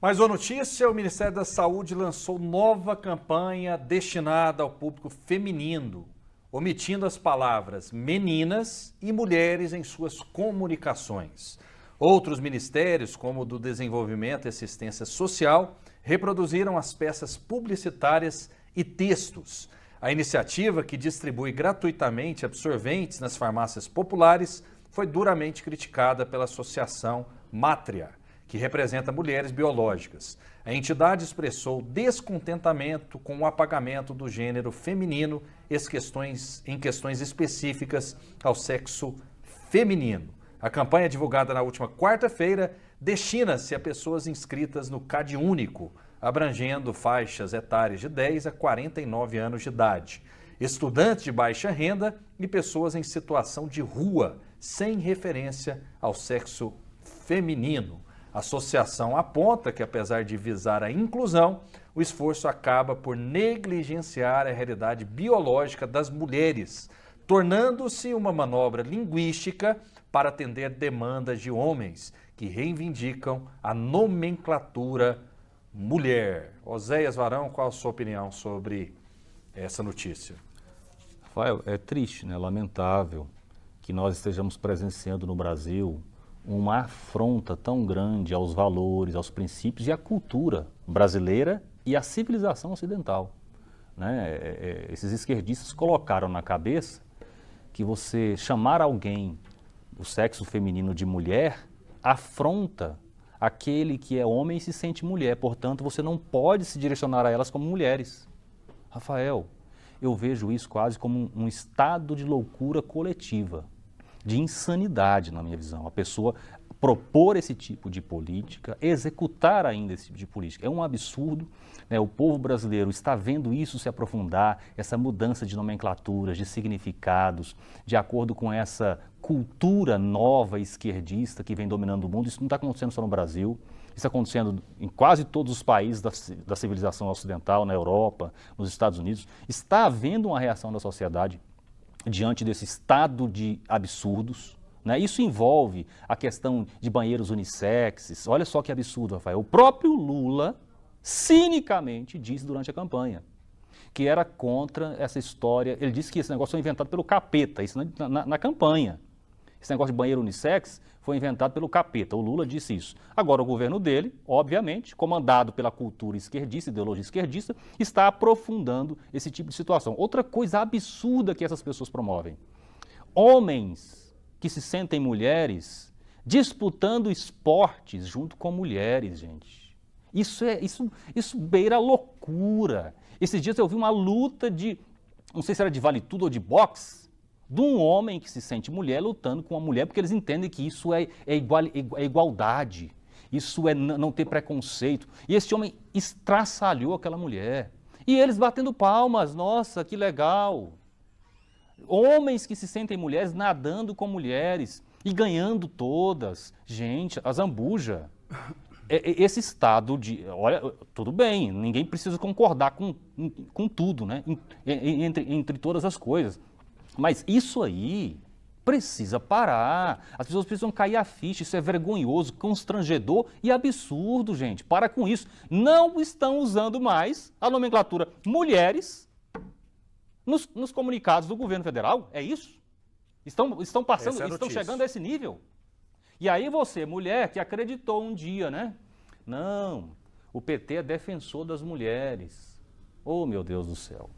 Mais uma notícia, o Ministério da Saúde lançou nova campanha destinada ao público feminino, omitindo as palavras meninas e mulheres em suas comunicações. Outros ministérios, como o do Desenvolvimento e Assistência Social, reproduziram as peças publicitárias e textos. A iniciativa, que distribui gratuitamente absorventes nas farmácias populares, foi duramente criticada pela Associação Mátria, que representa mulheres biológicas. A entidade expressou descontentamento com o apagamento do gênero feminino em questões específicas ao sexo feminino. A campanha, divulgada na última quarta-feira, destina-se a pessoas inscritas no CadÚnico, abrangendo faixas etárias de 10 a 49 anos de idade, estudantes de baixa renda e pessoas em situação de rua, sem referência ao sexo feminino. A associação aponta que, apesar de visar a inclusão, o esforço acaba por negligenciar a realidade biológica das mulheres, tornando-se uma manobra linguística para atender demandas de homens que reivindicam a nomenclatura mulher. Oséias Varão, qual a sua opinião sobre essa notícia? Rafael, é triste, né? Lamentável que nós estejamos presenciando no Brasil uma afronta tão grande aos valores, aos princípios e à cultura brasileira e à civilização ocidental, né? Esses esquerdistas colocaram na cabeça que você chamar alguém, o sexo feminino, de mulher, afronta aquele que é homem se sente mulher, portanto você não pode se direcionar a elas como mulheres. Rafael, eu vejo isso quase como um estado de loucura coletiva, de insanidade na minha visão. A pessoa propor esse tipo de política, executar ainda esse tipo de política. É um absurdo, né? O povo brasileiro está vendo isso se aprofundar, essa mudança de nomenclaturas, de significados, de acordo com essa cultura nova esquerdista que vem dominando o mundo. Isso não está acontecendo só no Brasil, isso está acontecendo em quase todos os países da civilização ocidental, na Europa, nos Estados Unidos. Está havendo uma reação da sociedade diante desse estado de absurdos. Né? Isso envolve a questão de banheiros unissexes. Olha só que absurdo, Rafael. O próprio Lula, cinicamente, disse durante a campanha que era contra essa história. Ele disse que esse negócio foi inventado pelo capeta, isso na campanha. Esse negócio de banheiro unissex foi inventado pelo capeta. O Lula disse isso. Agora, o governo dele, obviamente, comandado pela cultura esquerdista, ideologia esquerdista, está aprofundando esse tipo de situação. Outra coisa absurda que essas pessoas promovem. Homens que se sentem mulheres disputando esportes junto com mulheres, gente. Isso beira a loucura. Esses dias eu vi uma luta de, não sei se era de vale tudo ou de boxe, de um homem que se sente mulher lutando com uma mulher, porque eles entendem que isso é igualdade, isso é não ter preconceito. E esse homem estraçalhou aquela mulher. E eles batendo palmas, nossa, que legal. Homens que se sentem mulheres nadando com mulheres e ganhando todas. Gente, a Zambuja, esse estado de... Olha, tudo bem, ninguém precisa concordar com tudo, né? Entre todas as coisas. Mas isso aí precisa parar. As pessoas precisam cair a ficha. Isso é vergonhoso, constrangedor e absurdo, gente. Para com isso. Não estão usando mais a nomenclatura mulheres nos comunicados do governo federal. É isso? Estão passando, estão chegando a esse nível. E aí você, mulher, que acreditou um dia, né? Não, o PT é defensor das mulheres. Oh, meu Deus do céu.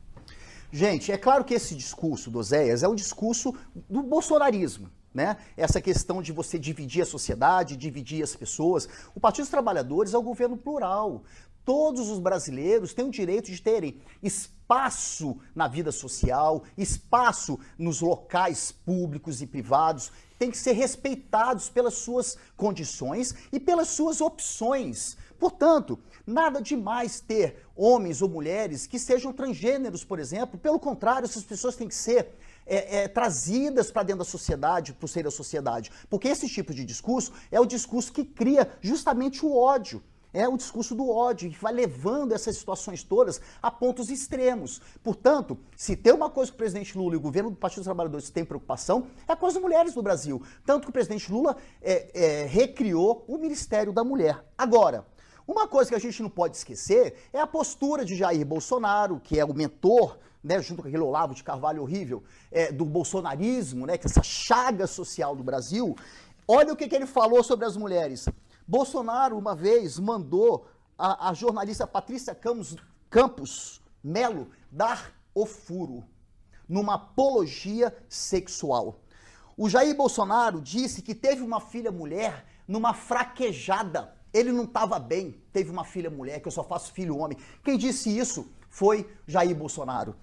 Gente, é claro que esse discurso do Oséias é um discurso do bolsonarismo, né? Essa questão de você dividir a sociedade, dividir as pessoas. O Partido dos Trabalhadores é um governo plural. Todos os brasileiros têm o direito de terem espaço na vida social, espaço nos locais públicos e privados, têm que ser respeitados pelas suas condições e pelas suas opções. Portanto, nada demais ter homens ou mulheres que sejam transgêneros, por exemplo. Pelo contrário, essas pessoas têm que ser trazidas para dentro da sociedade, para o seio da sociedade. Porque esse tipo de discurso é o discurso que cria justamente o ódio. É o discurso do ódio, que vai levando essas situações todas a pontos extremos. Portanto, se tem uma coisa que o presidente Lula e o governo do Partido dos Trabalhadores têm preocupação, é com as mulheres do Brasil. Tanto que o presidente Lula recriou o Ministério da Mulher. Agora, uma coisa que a gente não pode esquecer é a postura de Jair Bolsonaro, que é o mentor, né, junto com aquele Olavo de Carvalho horrível, do bolsonarismo, né, que é essa chaga social do Brasil. Olha o que ele falou sobre as mulheres. Bolsonaro, uma vez, mandou a jornalista Patrícia Campos Melo dar o furo numa apologia sexual. O Jair Bolsonaro disse que teve uma filha mulher numa fraquejada. Ele não estava bem, teve uma filha mulher, que eu só faço filho homem. Quem disse isso foi Jair Bolsonaro.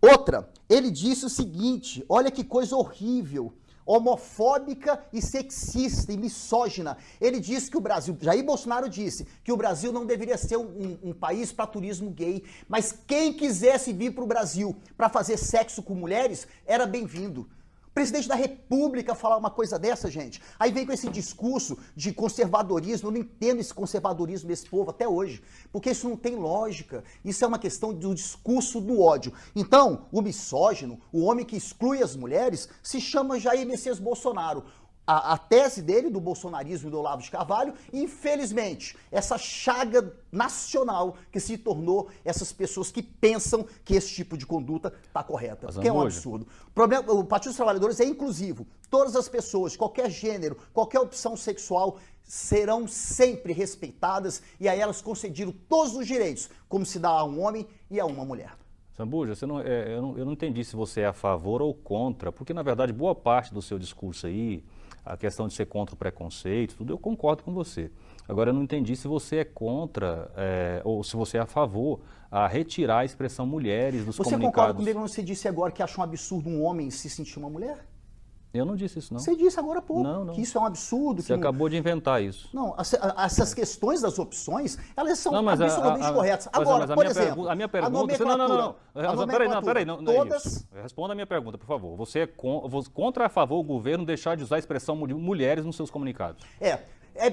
Outra, ele disse o seguinte, olha que coisa horrível, homofóbica e sexista e misógina. Ele disse que o Brasil, Jair Bolsonaro disse que o Brasil não deveria ser um país para turismo gay, mas quem quisesse vir para o Brasil para fazer sexo com mulheres era bem-vindo. O presidente da República falar uma coisa dessa, gente. Aí vem com esse discurso de conservadorismo. Eu não entendo esse conservadorismo desse povo até hoje, porque isso não tem lógica. Isso é uma questão do discurso do ódio. Então, o misógino, o homem que exclui as mulheres, se chama Jair Messias Bolsonaro. A tese dele, do bolsonarismo do Olavo de Carvalho, infelizmente, essa chaga nacional que se tornou essas pessoas que pensam que esse tipo de conduta está correta, que é um absurdo. O Partido dos Trabalhadores é inclusivo. Todas as pessoas, qualquer gênero, qualquer opção sexual, serão sempre respeitadas e a elas concedido todos os direitos, como se dá a um homem e a uma mulher. Zambuja, eu não entendi se você é a favor ou contra, porque na verdade boa parte do seu discurso aí, a questão de ser contra o preconceito, tudo, eu concordo com você. Agora, eu não entendi se você é contra ou se você é a favor a retirar a expressão mulheres dos comunicados. Você concorda comigo quando você disse agora que acha um absurdo um homem se sentir uma mulher? Eu não disse isso, não. Você disse agora há pouco não. que isso é um absurdo. Você acabou de inventar isso. Não, essas questões das opções, elas são absolutamente corretas. Agora, por exemplo, a minha pergunta... Peraí, responda a minha pergunta, por favor. Você é contra ou a favor o governo deixar de usar a expressão mulheres nos seus comunicados?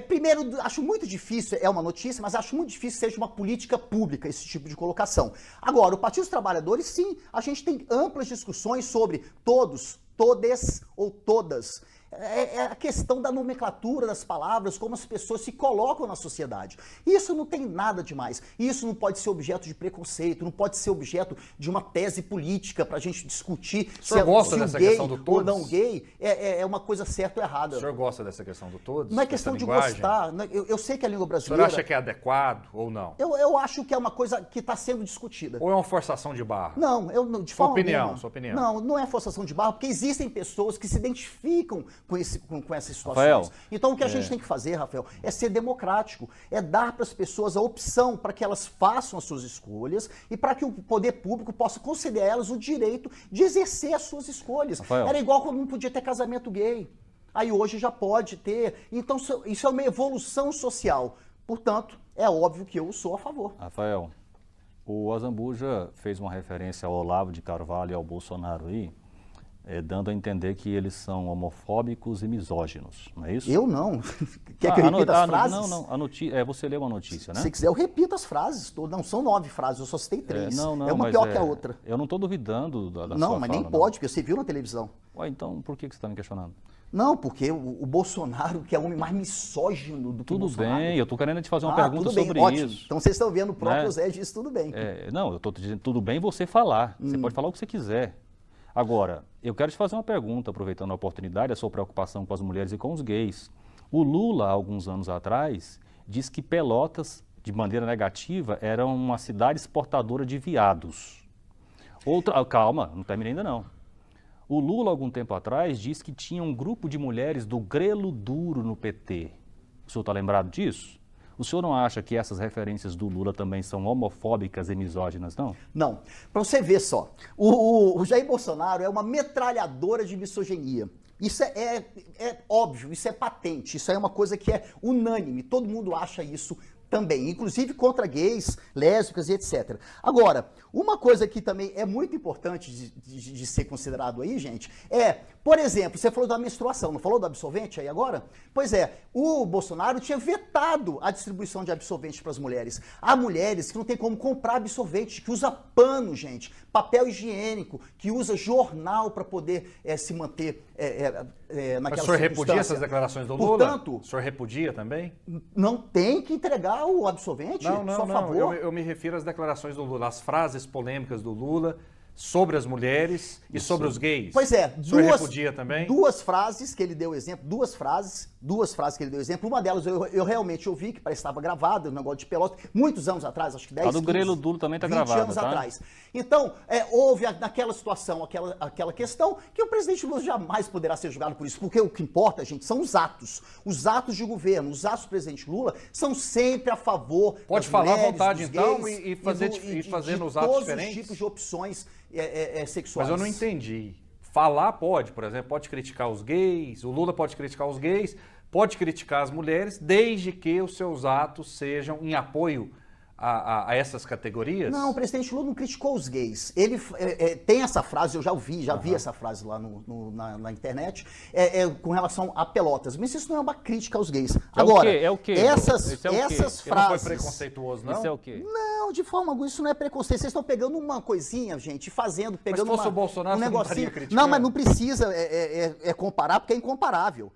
Primeiro, acho muito difícil, é uma notícia, mas acho muito difícil que seja uma política pública esse tipo de colocação. Agora, o Partido dos Trabalhadores, sim, a gente tem amplas discussões sobre todos, todes ou todas. É a questão da nomenclatura das palavras, como as pessoas se colocam na sociedade. Isso não tem nada demais. Isso não pode ser objeto de preconceito, não pode ser objeto de uma tese política para a gente discutir se o gay ou não gay é uma coisa certa ou errada. O senhor gosta dessa questão do todos? Não é questão de gostar. Eu sei que a língua brasileira... O senhor acha que é adequado ou não? Eu acho que é uma coisa que está sendo discutida. Ou é uma forçação de barra? Não, de forma alguma. Sua opinião. Não é forçação de barra, porque existem pessoas que se identificam com essas situações. Rafael, então o que a gente tem que fazer, Rafael, é ser democrático, é dar para as pessoas a opção para que elas façam as suas escolhas e para que o poder público possa conceder a elas o direito de exercer as suas escolhas. Rafael. Era igual quando não podia ter casamento gay. Aí hoje já pode ter. Então isso é uma evolução social. Portanto, é óbvio que eu sou a favor. Rafael, o Azambuja fez uma referência ao Olavo de Carvalho e ao Bolsonaro aí, dando a entender que eles são homofóbicos e misóginos, não é isso? Eu não. Quer que eu repita as frases? Não. Você leu uma notícia, né? Se quiser, eu repito as frases. Não, são 9 frases, eu só citei 3. É uma pior que a outra. Eu não estou duvidando da sua Não, mas fala, nem pode, porque você viu na televisão. Ué, então por que você está me questionando? Não, porque o Bolsonaro, que é o homem mais misógino do que o Bolsonaro. Tudo bem, eu estou querendo te fazer uma pergunta sobre ótimo. isso. Então vocês estão vendo o próprio Zé disse tudo bem. Não, eu estou dizendo tudo bem você falar. Você pode falar o que você quiser. Agora, eu quero te fazer uma pergunta, aproveitando a oportunidade, a sua preocupação com as mulheres e com os gays. O Lula, há alguns anos atrás, disse que Pelotas, de maneira negativa, era uma cidade exportadora de viados. Calma, não terminei ainda não. O Lula, algum tempo atrás, disse que tinha um grupo de mulheres do grelo duro no PT. O senhor está lembrado disso? O senhor não acha que essas referências do Lula também são homofóbicas e misóginas, não? Não. Para você ver só, o Jair Bolsonaro é uma metralhadora de misoginia. Isso é óbvio, isso é patente, isso é uma coisa que é unânime, todo mundo acha isso também, inclusive contra gays, lésbicas e etc. Agora, uma coisa que também é muito importante de ser considerado aí, gente, por exemplo, você falou da menstruação, não falou do absorvente aí agora? Pois o Bolsonaro tinha vetado a distribuição de absorvente para as mulheres. Há mulheres que não tem como comprar absorvente, que usa pano, gente, papel higiênico, que usa jornal para poder se manter naquela Mas o senhor repudia essas declarações do Lula? Portanto, o senhor repudia também? Não tem que entregar o absorvente? Não. Só a favor? Eu me refiro às declarações do Lula, às frases polêmicas do Lula sobre as mulheres e sobre os gays. Pois é. O senhor repudia também? Duas frases que ele deu exemplo, duas frases que ele deu exemplo. Uma delas eu realmente ouvi, que parece que estava gravada, um negócio de Pelotas, muitos anos atrás, acho que 10 anos. A do grelo duro também está gravada, 20 anos atrás. Então, houve naquela situação, aquela questão que o presidente Lula jamais poderá ser julgado por isso, porque o que importa, gente, são os atos. Os atos de governo, os atos do presidente Lula são sempre a favor Pode das falar mulheres, à vontade, dos então, gays, e fazer nos atos todos diferentes? os tipos de opções sexuais. Mas eu não entendi. Falar pode, por exemplo, pode criticar os gays, o Lula pode criticar os gays, pode criticar as mulheres, desde que os seus atos sejam em apoio a essas categorias? Não, o presidente Lula não criticou os gays. Ele tem essa frase, eu já vi essa frase lá na internet, com relação a Pelotas. Mas isso não é uma crítica aos gays. Agora, essas frases... Não foi preconceituoso, não? Isso é o quê? Não, de forma alguma, isso não é preconceito. Vocês estão pegando uma coisinha, gente, pegando mas se fosse o Bolsonaro, um você negocinho. não estaria criticando? Não, mas não precisa comparar, porque é incomparável.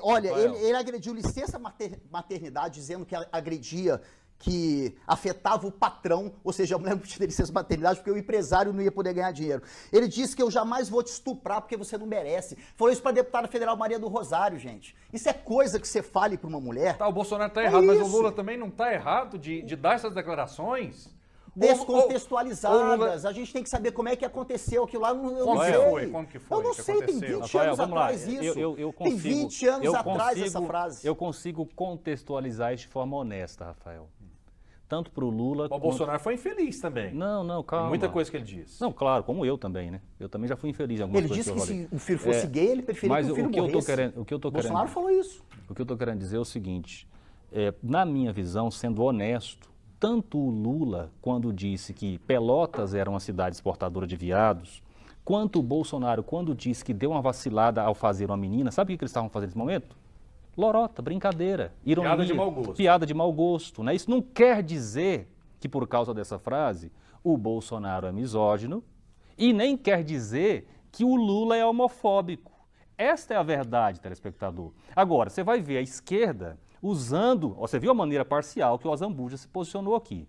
Olha, ele agrediu licença maternidade, dizendo que agredia, que afetava o patrão, ou seja, a mulher não podia ter licença maternidade porque o empresário não ia poder ganhar dinheiro. Ele disse que eu jamais vou te estuprar porque você não merece. Falou isso para a deputada federal Maria do Rosário, gente. Isso é coisa que você fale para uma mulher? Tá, o Bolsonaro está errado, mas o Lula também não está errado de dar essas declarações? descontextualizadas. A gente tem que saber como é que aconteceu aquilo lá. Eu não sei. Como que foi? Eu não sei, tem 20 anos atrás isso. Tem 20 anos atrás essa frase. Eu consigo contextualizar isso de forma honesta, Rafael. Tanto para o Lula... O Bolsonaro foi infeliz também. Não, calma. Muita coisa que ele disse. Não, claro, como eu também, né? Eu também já fui infeliz em algumas coisas. Ele disse que se o filho fosse gay, ele preferia que o filho morresse. Bolsonaro falou isso. O que eu estou querendo dizer é o seguinte, na minha visão, sendo honesto, tanto o Lula, quando disse que Pelotas era uma cidade exportadora de viados, quanto o Bolsonaro, quando disse que deu uma vacilada ao fazer uma menina, sabe o que eles estavam fazendo nesse momento? Lorota, brincadeira, ironia, piada de mau gosto. Piada de mau gosto, né? Isso não quer dizer que por causa dessa frase o Bolsonaro é misógino e nem quer dizer que o Lula é homofóbico. Esta é a verdade, telespectador. Agora, você vai ver a esquerda usando, você viu a maneira parcial que o Azambuja se posicionou aqui.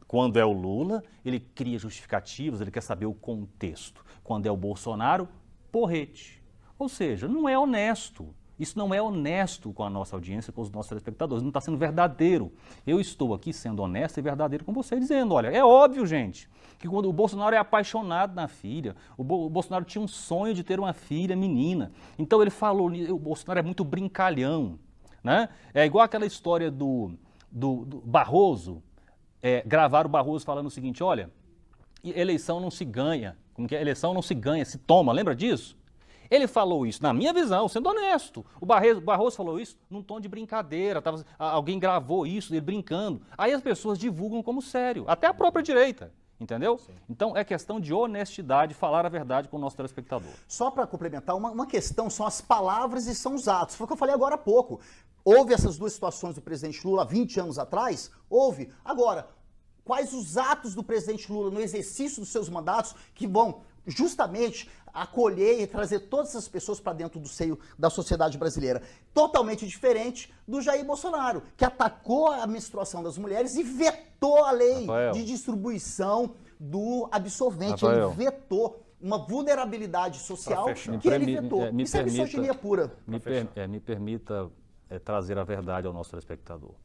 Quando é o Lula, ele cria justificativas, ele quer saber o contexto. Quando é o Bolsonaro, porrete. Ou seja, não é honesto. Isso não é honesto com a nossa audiência, com os nossos telespectadores, não está sendo verdadeiro. Eu estou aqui sendo honesto e verdadeiro com você, dizendo, olha, é óbvio, gente, que quando o Bolsonaro é apaixonado na filha, o Bolsonaro tinha um sonho de ter uma filha menina, então ele falou, o Bolsonaro é muito brincalhão, né? É igual aquela história do Barroso, gravaram o Barroso falando o seguinte, olha, eleição não se ganha, como que é? Eleição não se ganha, se toma, lembra disso? Ele falou isso, na minha visão, sendo honesto. O Barroso falou isso num tom de brincadeira, alguém gravou isso, ele brincando. Aí as pessoas divulgam como sério, até a própria direita, entendeu? Sim. Então é questão de honestidade, falar a verdade com o nosso telespectador. Só para complementar, uma questão são as palavras e são os atos. Foi o que eu falei agora há pouco. Houve essas duas situações do presidente Lula 20 anos atrás? Houve. Agora, quais os atos do presidente Lula no exercício dos seus mandatos que vão justamente acolher e trazer todas essas pessoas para dentro do seio da sociedade brasileira? Totalmente diferente do Jair Bolsonaro, que atacou a menstruação das mulheres e vetou a lei de distribuição do absorvente. Ele vetou uma vulnerabilidade social que ele vetou. Isso é misoginia pura. Me permita trazer a verdade ao nosso telespectador.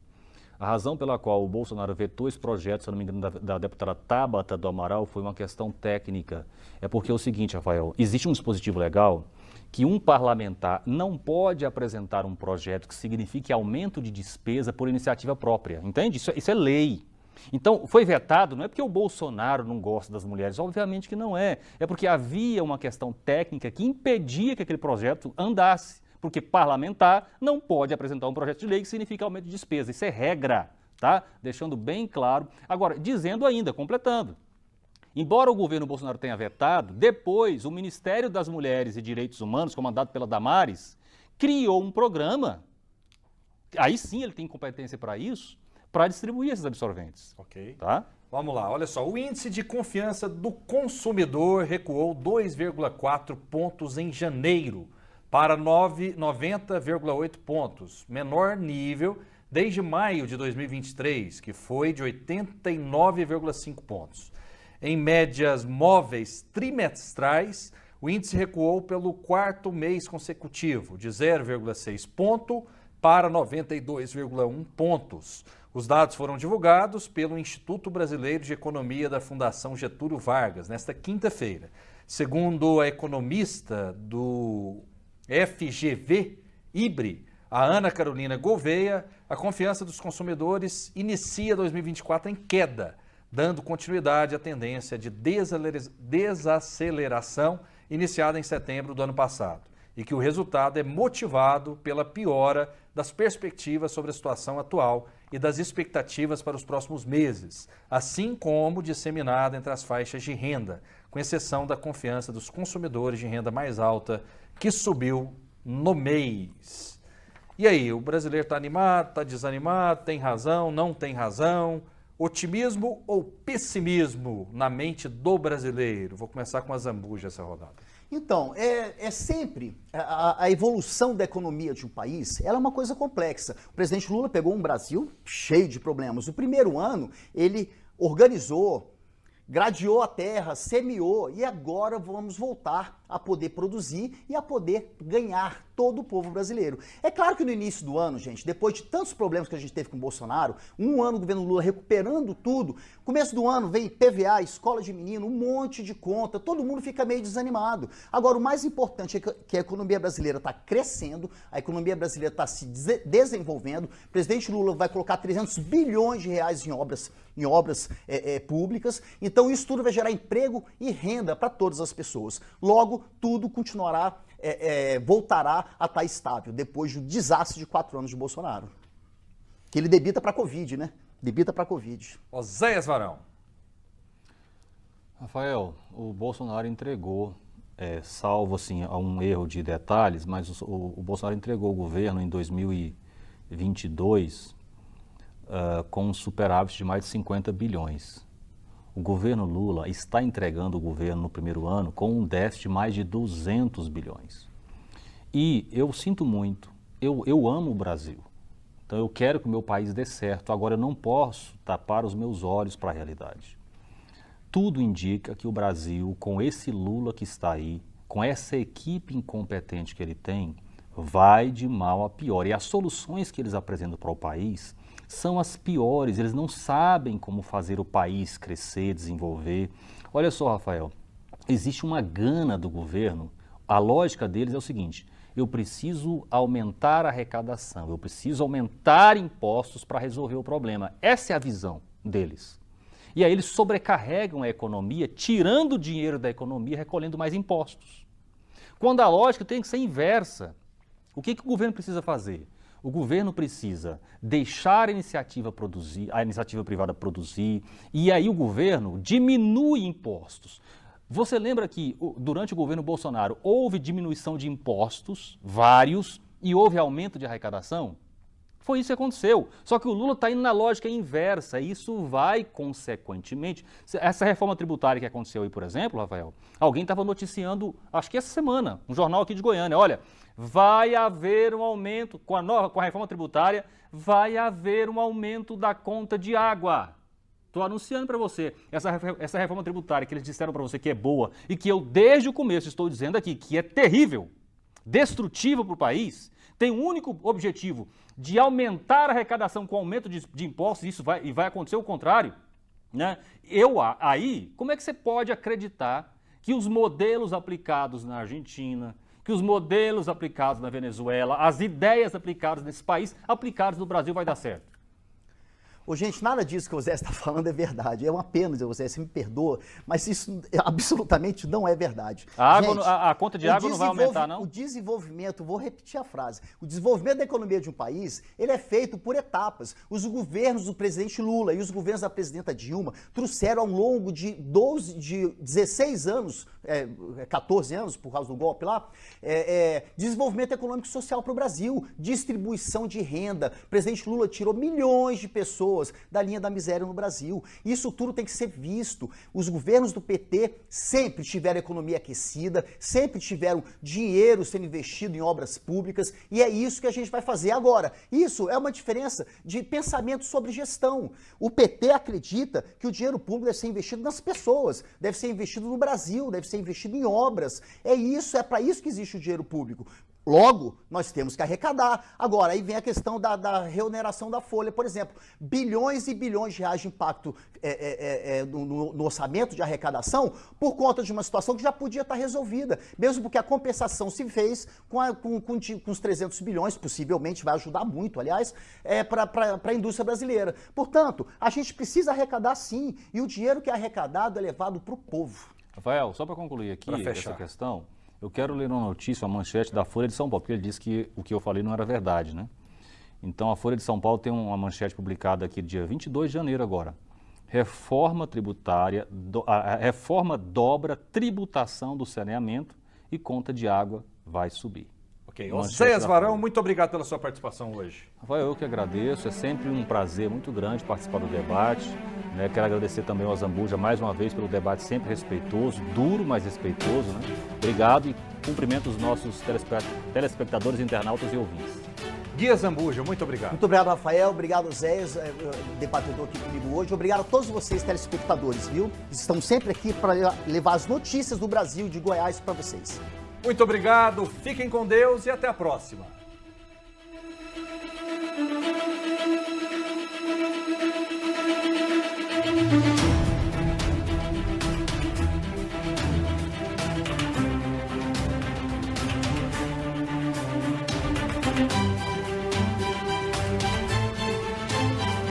A razão pela qual o Bolsonaro vetou esse projeto, se não me engano, da deputada Tabata do Amaral, foi uma questão técnica. É porque é o seguinte, Rafael, existe um dispositivo legal que um parlamentar não pode apresentar um projeto que signifique aumento de despesa por iniciativa própria, entende? Isso é lei. Então, foi vetado, não é porque o Bolsonaro não gosta das mulheres, obviamente que não é. É porque havia uma questão técnica que impedia que aquele projeto andasse. Porque parlamentar não pode apresentar um projeto de lei que significa aumento de despesa. Isso é regra, tá? Deixando bem claro. Agora, dizendo ainda, completando, embora o governo Bolsonaro tenha vetado, depois o Ministério das Mulheres e Direitos Humanos, comandado pela Damares, criou um programa, aí sim ele tem competência para isso, para distribuir esses absorventes. Ok. Tá? Vamos lá, olha só, o índice de confiança do consumidor recuou 2,4 pontos em janeiro, para 90,8 pontos, menor nível desde maio de 2023, que foi de 89,5 pontos. Em médias móveis trimestrais, o índice recuou pelo quarto mês consecutivo, de 0,6 ponto para 92,1 pontos. Os dados foram divulgados pelo Instituto Brasileiro de Economia da Fundação Getúlio Vargas, nesta quinta-feira. Segundo a economista do FGV IBRE, a Ana Carolina Gouveia, a confiança dos consumidores inicia 2024 em queda, dando continuidade à tendência de desaceleração iniciada em setembro do ano passado, e que o resultado é motivado pela piora das perspectivas sobre a situação atual e das expectativas para os próximos meses, assim como disseminada entre as faixas de renda, com exceção da confiança dos consumidores de renda mais alta, que subiu no mês. E aí, o brasileiro está animado, está desanimado, tem razão, não tem razão? Otimismo ou pessimismo na mente do brasileiro? Vou começar com a Zambuja essa rodada. Então, sempre a evolução da economia de um país, ela é uma coisa complexa. O presidente Lula pegou um Brasil cheio de problemas. O primeiro ano, ele organizou, gradeou a terra, semeou e agora vamos voltar a poder produzir e a poder ganhar todo o povo brasileiro. É claro que no início do ano, gente, depois de tantos problemas que a gente teve com o Bolsonaro, um ano o governo Lula recuperando tudo, começo do ano vem PVA, escola de menino, um monte de conta, todo mundo fica meio desanimado. Agora, o mais importante é que a economia brasileira está crescendo, a economia brasileira está se desenvolvendo, o presidente Lula vai colocar 300 bilhões de reais em obras públicas, então isso tudo vai gerar emprego e renda para todas as pessoas. Logo, tudo continuará, voltará a estar estável, depois do desastre de 4 anos de Bolsonaro. Que ele debita para a Covid, né? Debita para a Covid. Oséias Varão. Rafael, o Bolsonaro entregou, salvo assim, um erro de detalhes, mas o Bolsonaro entregou o governo em 2022 com um superávit de mais de 50 bilhões. O governo Lula está entregando o governo no primeiro ano com um déficit de mais de 200 bilhões. E eu sinto muito, eu amo o Brasil, então eu quero que o meu país dê certo, agora eu não posso tapar os meus olhos para a realidade. Tudo indica que o Brasil, com esse Lula que está aí, com essa equipe incompetente que ele tem, vai de mal a pior. E as soluções que eles apresentam para o país são as piores, eles não sabem como fazer o país crescer, desenvolver. Olha só, Rafael, existe uma gana do governo, a lógica deles é o seguinte: eu preciso aumentar a arrecadação, eu preciso aumentar impostos para resolver o problema. Essa é a visão deles. E aí eles sobrecarregam a economia, tirando dinheiro da economia, recolhendo mais impostos. Quando a lógica tem que ser inversa. O que o governo precisa fazer? O governo precisa deixar a iniciativa privada produzir, e aí o governo diminui impostos. Você lembra que durante o governo Bolsonaro houve diminuição de impostos, vários, e houve aumento de arrecadação? Foi isso que aconteceu. Só que o Lula está indo na lógica inversa, e isso vai consequentemente. Essa reforma tributária que aconteceu aí, por exemplo, Rafael, alguém estava noticiando, acho que essa semana, um jornal aqui de Goiânia, olha, vai haver um aumento, com a reforma tributária, vai haver um aumento da conta de água. Estou anunciando para você, essa reforma tributária que eles disseram para você que é boa e que eu desde o começo estou dizendo aqui que é terrível, destrutiva para o país, tem um único objetivo de aumentar a arrecadação com aumento de impostos, e vai acontecer o contrário, né? Aí, como é que você pode acreditar que os modelos aplicados na Argentina, que os modelos aplicados na Venezuela, as ideias aplicadas nesse país, aplicadas no Brasil, vai dar certo? Ô, gente, nada disso que o Zé está falando é verdade. É uma pena, Zé, você me perdoa, mas isso absolutamente não é verdade. A conta de água não vai aumentar, não? O desenvolvimento, vou repetir a frase, o desenvolvimento da economia de um país, ele é feito por etapas. Os governos do presidente Lula e os governos da presidenta Dilma trouxeram ao longo de 16 anos, 14 anos, por causa do golpe lá, desenvolvimento econômico e social para o Brasil, distribuição de renda. O presidente Lula tirou milhões de pessoas da linha da miséria no Brasil. Isso tudo tem que ser visto. Os governos do PT sempre tiveram a economia aquecida, sempre tiveram dinheiro sendo investido em obras públicas, e é isso que a gente vai fazer agora. Isso é uma diferença de pensamento sobre gestão. O PT acredita que o dinheiro público deve ser investido nas pessoas, deve ser investido no Brasil, deve ser investido em obras. É para isso que existe o dinheiro público. Logo, nós temos que arrecadar. Agora, aí vem a questão da reoneração da folha, por exemplo. Bilhões e bilhões de reais de impacto no orçamento de arrecadação por conta de uma situação que já podia estar resolvida. Mesmo porque a compensação se fez com os 300 bilhões, possivelmente vai ajudar muito, aliás, para a indústria brasileira. Portanto, a gente precisa arrecadar sim, e o dinheiro que é arrecadado é levado para o povo. Rafael, só para concluir aqui essa questão, eu quero ler uma notícia, uma manchete da Folha de São Paulo, porque ele disse que o que eu falei não era verdade, né? Então, a Folha de São Paulo tem uma manchete publicada aqui dia 22 de janeiro agora. Reforma tributária, a reforma dobra tributação do saneamento e conta de água vai subir. Ok, Oséias Varão, muito obrigado pela sua participação hoje. Rafael, eu que agradeço, é sempre um prazer muito grande participar do debate. Né? Quero agradecer também ao Azambuja mais uma vez pelo debate sempre respeitoso, duro, mas respeitoso. Né? Obrigado e cumprimento os nossos telespectadores, internautas e ouvintes. Gui Zambuja, muito obrigado. Muito obrigado, Rafael. Obrigado, Zé, debatedor aqui comigo hoje. Obrigado a todos vocês, telespectadores, viu? Estamos sempre aqui para levar as notícias do Brasil e de Goiás para vocês. Muito obrigado, fiquem com Deus e até a próxima.